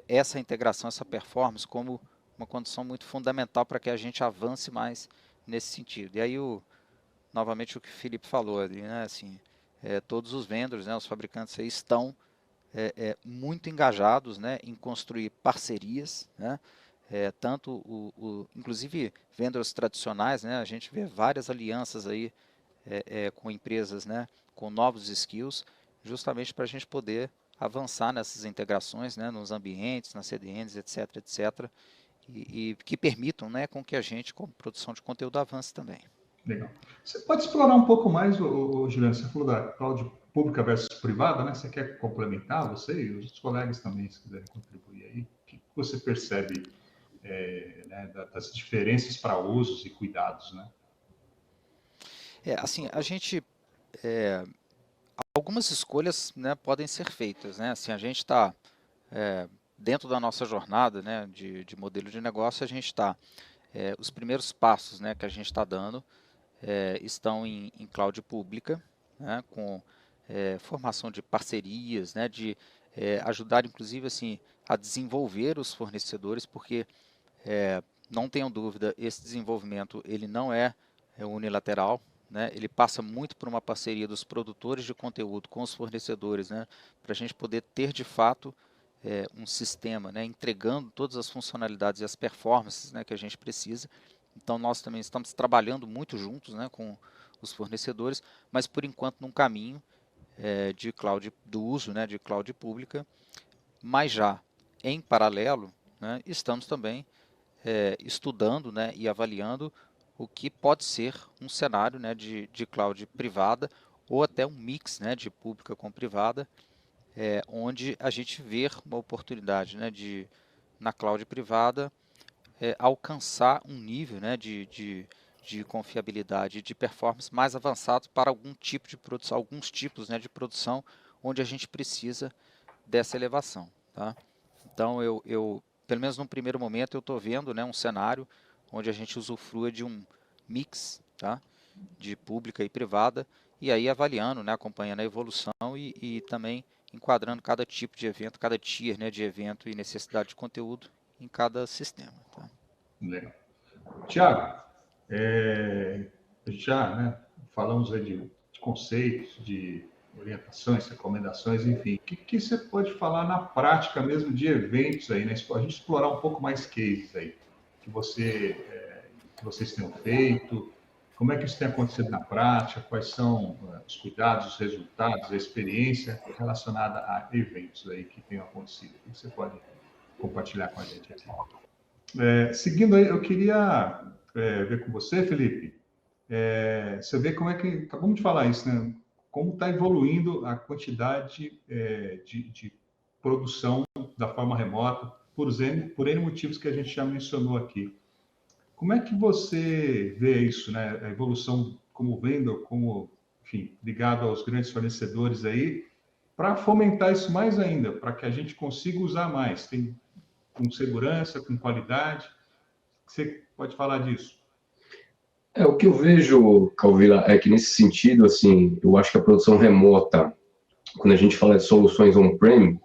essa integração, essa performance como uma condição muito fundamental para que a gente avance mais nesse sentido. E aí, novamente, o que o Felipe falou ali, né? Assim, todos os vendors, né, os fabricantes aí estão muito engajados, né, em construir parcerias, né? Tanto inclusive vendors tradicionais, né? A gente vê várias alianças aí com empresas, né, com novos skills, justamente para a gente poder avançar nessas integrações, né, nos ambientes, nas CDNs, etc, etc, e que permitam, né, com que a gente, como produção de conteúdo, avance também. Legal. Você pode explorar um pouco mais, Juliano, você falou da cloud pública versus privada, né? Você quer complementar, você e os outros colegas também, se quiserem contribuir aí. O que você percebe né, das diferenças para usos e cuidados, né? Assim, a gente... algumas escolhas, né, podem ser feitas, né? Assim, a gente está... dentro da nossa jornada, né, de modelo de negócio, a gente está... os primeiros passos, né, que a gente está dando estão em cloud pública, né, com formação de parcerias, né, de ajudar, inclusive, assim, a desenvolver os fornecedores, porque, não tenham dúvida, esse desenvolvimento ele não é unilateral, né, ele passa muito por uma parceria dos produtores de conteúdo com os fornecedores, né, para a gente poder ter, de fato, um sistema, né, entregando todas as funcionalidades e as performances, né, que a gente precisa. Então, nós também estamos trabalhando muito juntos, né, com os fornecedores, mas por enquanto num caminho de cloud, do uso, né, de cloud pública, mas já em paralelo, né, estamos também estudando, né, e avaliando o que pode ser um cenário, né, de cloud privada ou até um mix, né, de pública com privada, onde a gente vê uma oportunidade, né, na cloud privada, alcançar um nível, né, de confiabilidade e de performance mais avançado para algum tipo de produção, alguns tipos, né, de produção onde a gente precisa dessa elevação, tá? Então, pelo menos num primeiro momento, eu estou vendo, né, um cenário onde a gente usufrua de um mix, tá, de pública e privada, e aí avaliando, né, acompanhando a evolução e também enquadrando cada tipo de evento, cada tier, né, de evento e necessidade de conteúdo em cada sistema. Tá? Legal. Tiago, a gente já, né, falamos aí de conceitos, de orientações, recomendações, enfim. O que você pode falar na prática mesmo de eventos aí, né? A gente explorar um pouco mais cases aí, que vocês tenham feito, como é que isso tem acontecido na prática, quais são os cuidados, os resultados, a experiência relacionada a eventos aí que tenham acontecido. O que você pode compartilhar com a gente aqui? Seguindo aí, eu queria ver com você, Felipe, você vê como é que, acabamos de falar isso, né? Como está evoluindo a quantidade de produção da forma remota, por N motivos que a gente já mencionou aqui. Como é que você vê isso, né? A evolução como vendor, como, enfim, ligado aos grandes fornecedores aí, para fomentar isso mais ainda, para que a gente consiga usar mais, com segurança, com qualidade. Você pode falar disso? O que eu vejo, Calvila, é que nesse sentido, assim, eu acho que a produção remota, quando a gente fala de soluções on-prem,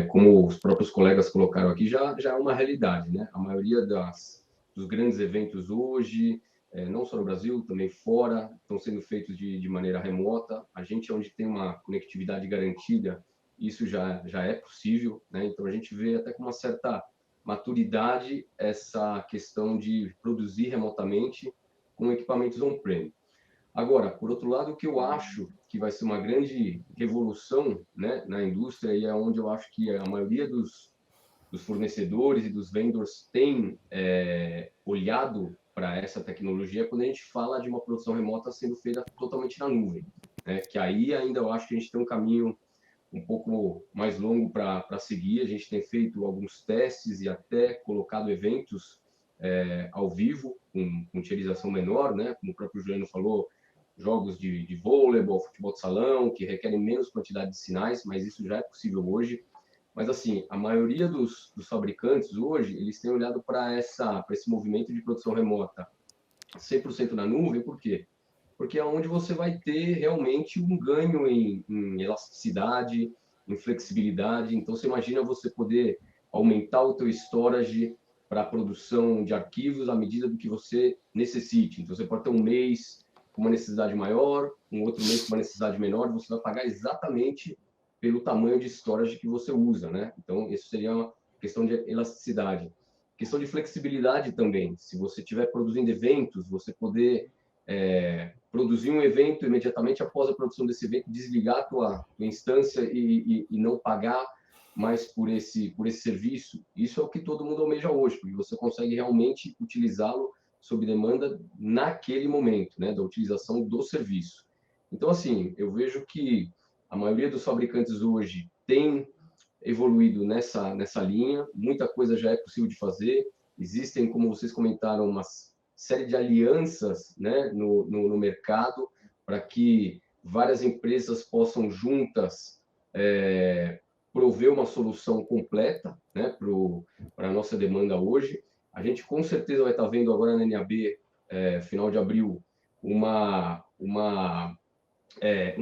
como os próprios colegas colocaram aqui, já é uma realidade, né? A maioria dos grandes eventos hoje, não só no Brasil, também fora, estão sendo feitos de maneira remota. A gente, onde tem uma conectividade garantida, isso já é possível, né? Então, a gente vê até com uma certa maturidade essa questão de produzir remotamente com equipamentos on-prem. Agora, por outro lado, o que eu acho que vai ser uma grande revolução, né, na indústria, e é onde eu acho que a maioria dos fornecedores e dos vendors tem olhado para essa tecnologia, quando a gente fala de uma produção remota sendo feita totalmente na nuvem, né? Que aí ainda eu acho que a gente tem um caminho um pouco mais longo para seguir. A gente tem feito alguns testes e até colocado eventos ao vivo, com utilização menor, né? Como o próprio Juliano falou, jogos de vôleibol, futebol de salão, que requerem menos quantidade de sinais, mas isso já é possível hoje. Mas, assim, a maioria dos fabricantes hoje, eles têm olhado para esse movimento de produção remota 100% na nuvem. Por quê? Porque é onde você vai ter realmente um ganho em elasticidade, em flexibilidade. Então, você imagina você poder aumentar o teu storage para a produção de arquivos à medida do que você necessite. Então, você pode ter um mês com uma necessidade maior, um outro mês com uma necessidade menor, você vai pagar exatamente pelo tamanho de storage que você usa, né? Então, isso seria uma questão de elasticidade. Questão de flexibilidade também. Se você estiver produzindo eventos, você poder produzir um evento imediatamente após a produção desse evento, desligar a tua instância e não pagar mais por esse serviço. Isso é o que todo mundo almeja hoje, porque você consegue realmente utilizá-lo sob demanda naquele momento, né, da utilização do serviço. Então, assim, eu vejo que a maioria dos fabricantes hoje tem evoluído nessa linha, muita coisa já é possível de fazer, existem, como vocês comentaram, uma série de alianças, né, no mercado, para que várias empresas possam juntas prover uma solução completa, né, para a nossa demanda hoje. A gente com certeza vai estar vendo agora na NAB, final de abril, um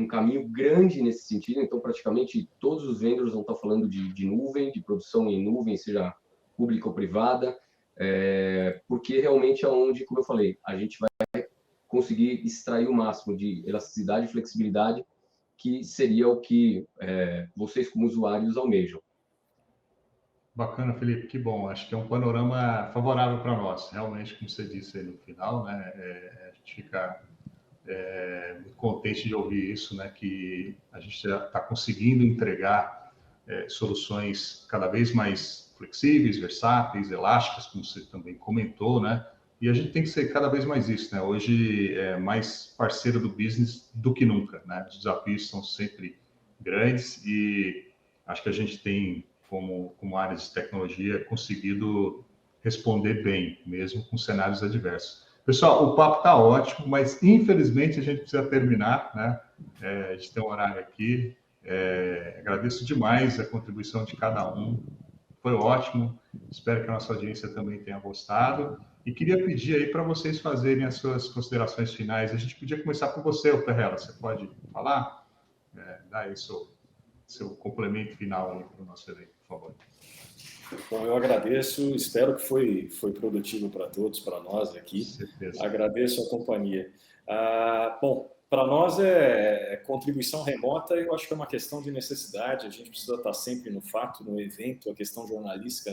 caminho grande nesse sentido. Então, praticamente todos os vendors vão estar falando de nuvem, de produção em nuvem, seja pública ou privada, porque realmente é onde, como eu falei, a gente vai conseguir extrair o máximo de elasticidade e flexibilidade, que seria o que vocês, como usuários, almejam. Bacana, Felipe, que bom. Acho que é um panorama favorável para nós. Realmente, como você disse aí no final, né, a gente fica muito contente de ouvir isso, né, que a gente já está conseguindo entregar soluções cada vez mais flexíveis, versáteis, elásticas, como você também comentou, né? E a gente tem que ser cada vez mais isso, né? Hoje é mais parceiro do business do que nunca, né? Os desafios são sempre grandes e acho que a gente tem, como áreas de tecnologia, conseguido responder bem, mesmo com cenários adversos. Pessoal, o papo está ótimo, mas infelizmente a gente precisa terminar, né? A gente tem um horário aqui. Agradeço demais a contribuição de cada um. Foi ótimo. Espero que a nossa audiência também tenha gostado. E queria pedir aí para vocês fazerem as suas considerações finais. A gente podia começar com você, Perrella. Você pode falar? Dá aí seu complemento final aí para o nosso evento, por favor. Bom, eu agradeço, espero que foi produtivo para todos, para nós aqui. Com certeza. Agradeço a companhia. Bom, para nós contribuição remota, eu acho que é uma questão de necessidade, a gente precisa estar sempre no fato, no evento, a questão jornalística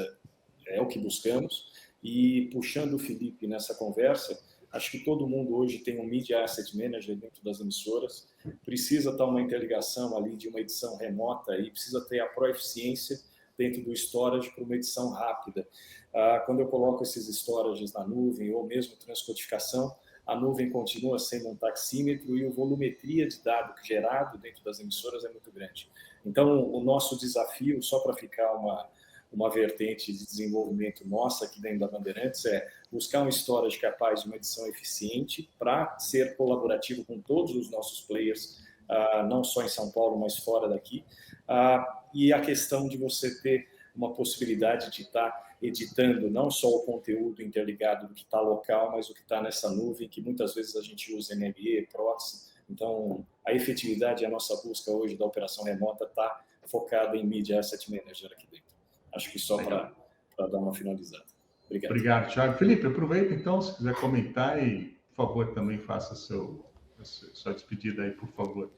é o que buscamos. E puxando o Felipe nessa conversa, acho que todo mundo hoje tem um Media Asset Manager dentro das emissoras, precisa estar uma interligação ali de uma edição remota e precisa ter a proeficiência dentro do storage para uma edição rápida. Quando eu coloco esses storages na nuvem ou mesmo transcodificação, a nuvem continua sendo um taxímetro e a volumetria de dado gerado dentro das emissoras é muito grande. Então, o nosso desafio, só para ficar uma vertente de desenvolvimento nossa aqui dentro da Bandeirantes, é buscar um storage capaz de uma edição eficiente para ser colaborativo com todos os nossos players, não só em São Paulo, mas fora daqui. E a questão de você ter uma possibilidade de estar editando não só o conteúdo interligado do que está local, mas o que está nessa nuvem, que muitas vezes a gente usa NME, Proxy. Então, a efetividade e a nossa busca hoje da operação remota está focada em Media Asset Manager aqui dentro. Acho que só para dar uma finalizada. Obrigado. Obrigado, Thiago. Felipe, aproveita então, se quiser comentar e, por favor, também faça a sua despedida aí, por favor.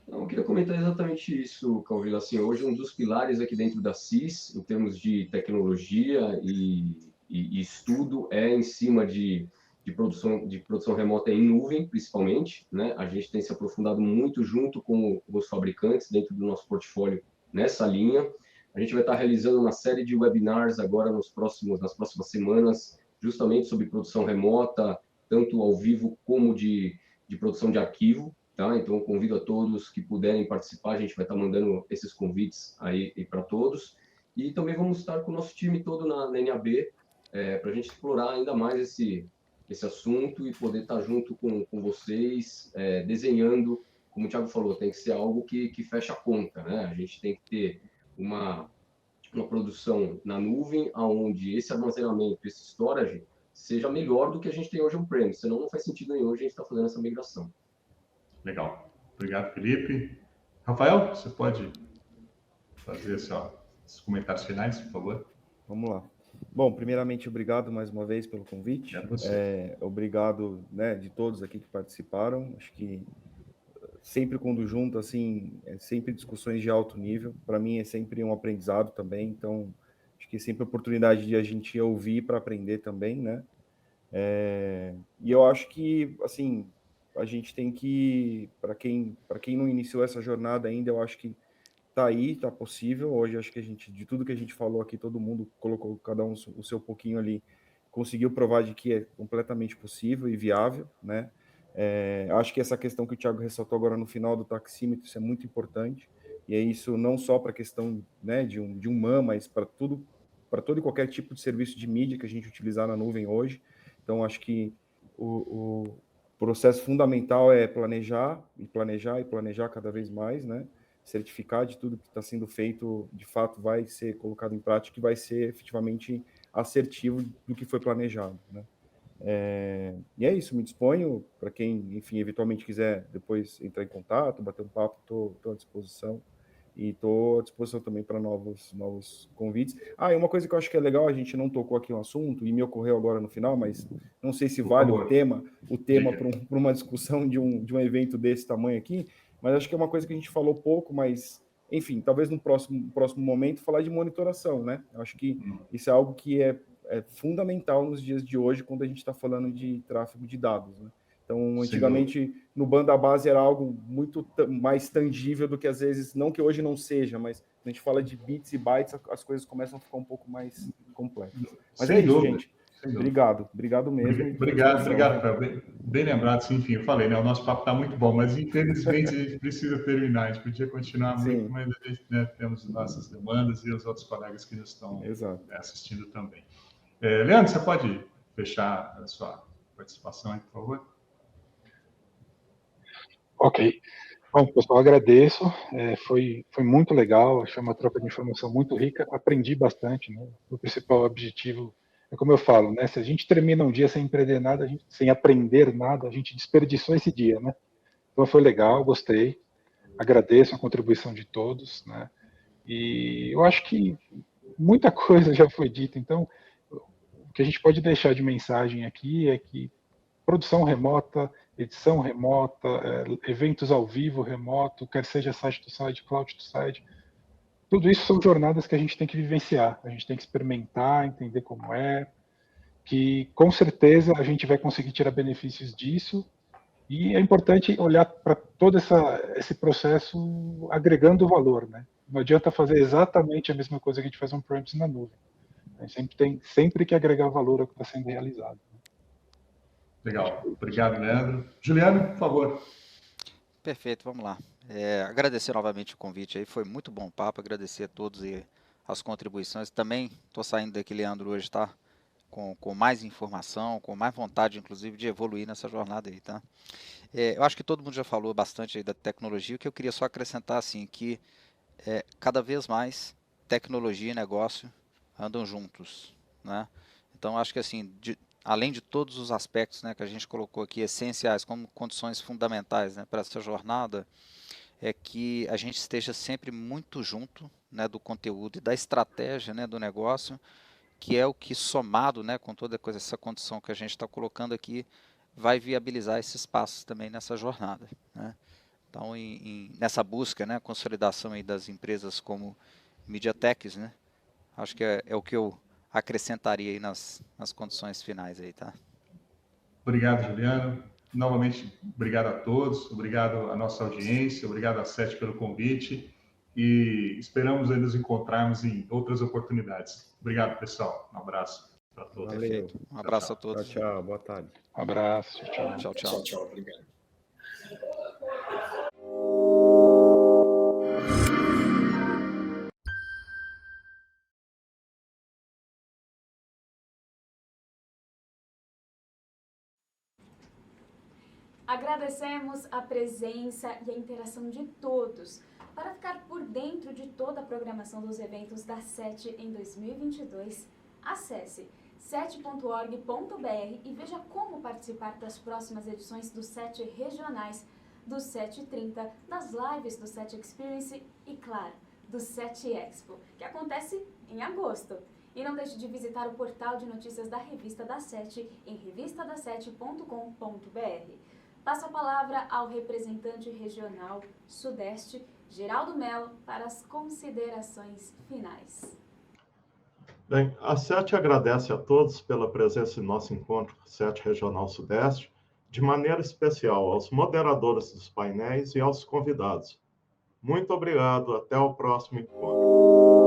Eu queria comentar exatamente isso, Calvila. Assim, hoje um dos pilares aqui dentro da CIS, em termos de tecnologia e estudo, é em cima de produção remota em nuvem, principalmente, né? A gente tem se aprofundado muito junto com os fabricantes dentro do nosso portfólio nessa linha. A gente vai estar realizando uma série de webinars agora nas próximas semanas, justamente sobre produção remota, tanto ao vivo como de produção de arquivo. Tá? Então, eu convido a todos que puderem participar, a gente vai estar mandando esses convites aí para todos. E também vamos estar com o nosso time todo na NAB, para a gente explorar ainda mais esse assunto e poder estar junto com vocês, desenhando, como o Thiago falou, tem que ser algo que fecha a conta, né? A gente tem que ter uma produção na nuvem, onde esse armazenamento, esse storage, seja melhor do que a gente tem hoje on-premise, senão não faz sentido nenhum a gente estar fazendo essa migração. Legal. Obrigado, Felipe. Rafael, você pode fazer os comentários finais, por favor? Vamos lá. Bom, primeiramente, obrigado mais uma vez pelo convite. Obrigado, né, de todos aqui que participaram. Acho que sempre quando junto, assim, é sempre discussões de alto nível. Para mim é sempre um aprendizado também. Então, acho que é sempre oportunidade de a gente ouvir para aprender também, né? E eu acho que, assim, a gente tem que, para quem não iniciou essa jornada ainda, eu acho que tá aí, tá possível. Hoje acho que a gente, de tudo que a gente falou aqui, todo mundo colocou cada um o seu pouquinho ali, conseguiu provar de que é completamente possível e viável, né? Acho que essa questão que o Thiago ressaltou agora no final do taxímetro, isso é muito importante, e é isso não só para a questão, né, de um MAN, mas para tudo, para todo e qualquer tipo de serviço de mídia que a gente utilizar na nuvem hoje. Então, acho que o processo fundamental é planejar e planejar e planejar cada vez mais, né? Certificar de tudo que está sendo feito, de fato, vai ser colocado em prática e vai ser efetivamente assertivo do que foi planejado, né? E é isso, me disponho, para quem, enfim, eventualmente quiser depois entrar em contato, bater um papo, estou à disposição. E estou à disposição também para novos convites. E uma coisa que eu acho que é legal, a gente não tocou aqui um assunto, e me ocorreu agora no final, mas não sei se vale o tema para uma discussão de um evento desse tamanho aqui, mas acho que é uma coisa que a gente falou pouco, mas, enfim, talvez no próximo momento falar de monitoração, né? Eu acho que isso é algo que é fundamental nos dias de hoje, quando a gente está falando de tráfego de dados, né? Então, antigamente, no banda base era algo muito mais tangível do que, às vezes, não que hoje não seja, mas a gente fala de bits e bytes, as coisas começam a ficar um pouco mais complexas. Mas é isso, gente. Obrigado mesmo. Obrigado, Rafael. Bem lembrado, sim, enfim, eu falei, né? O nosso papo está muito bom, mas infelizmente a gente precisa terminar. A gente podia continuar muito, mas a gente, né, temos nossas demandas e os outros colegas que nos estão assistindo também. Leandro, você pode fechar a sua participação aí, por favor? Ok. Bom, pessoal, agradeço. Foi muito legal, achei uma troca de informação muito rica, aprendi bastante, né? O principal objetivo é como eu falo, né? Se a gente termina um dia sem empreender nada, sem aprender nada, a gente desperdiçou esse dia, né? Então foi legal, gostei, agradeço a contribuição de todos, né? E eu acho que muita coisa já foi dita, então o que a gente pode deixar de mensagem aqui é que produção remota, edição remota, eventos ao vivo remoto, quer seja site to site, cloud to site, tudo isso são jornadas que a gente tem que vivenciar, a gente tem que experimentar, entender como é, que com certeza a gente vai conseguir tirar benefícios disso, e é importante olhar para todo esse processo agregando valor, né? Não adianta fazer exatamente a mesma coisa que a gente faz on-premise na nuvem. A gente tem sempre que agregar valor ao que está sendo realizado. Legal. Obrigado, Leandro. Juliano, por favor. Perfeito, vamos lá. Agradecer novamente o convite aí, foi muito bom o papo, agradecer a todos e as contribuições. Também estou saindo daqui, Leandro, hoje, tá? Com mais informação, com mais vontade, inclusive, de evoluir nessa jornada aí, tá? Eu acho que todo mundo já falou bastante aí da tecnologia, o que eu queria só acrescentar, assim, que cada vez mais tecnologia e negócio andam juntos, né? Então, acho que, assim, além de todos os aspectos, né, que a gente colocou aqui, essenciais, como condições fundamentais, né, para essa jornada, é que a gente esteja sempre muito junto, né, do conteúdo e da estratégia, né, do negócio, que é o que, somado, né, com toda essa condição que a gente está colocando aqui, vai viabilizar esses passos também nessa jornada, né? Então, nessa busca, né, consolidação aí das empresas como MediaTechs, né, acho que é o que eu acrescentaria aí nas condições finais aí, tá? Obrigado, Juliano. Novamente, obrigado a todos, obrigado à nossa audiência, obrigado a Sete pelo convite e esperamos aí nos encontrarmos em outras oportunidades. Obrigado, pessoal. Um abraço para todos. Valeu. Um abraço a todos. Tchau, boa tarde. Um abraço, tchau. Tchau, obrigado. Agradecemos a presença e a interação de todos. Para ficar por dentro de toda a programação dos eventos da SET em 2022, acesse set.org.br e veja como participar das próximas edições dos SET regionais, do SET 30, das lives do SET Experience e, claro, do SET Expo, que acontece em agosto. E não deixe de visitar o portal de notícias da Revista da SET em revistadasete.com.br. Passo a palavra ao representante regional Sudeste, Geraldo Mello, para as considerações finais. Bem, a SET agradece a todos pela presença em nosso encontro SET Regional Sudeste, de maneira especial aos moderadores dos painéis e aos convidados. Muito obrigado, até o próximo encontro.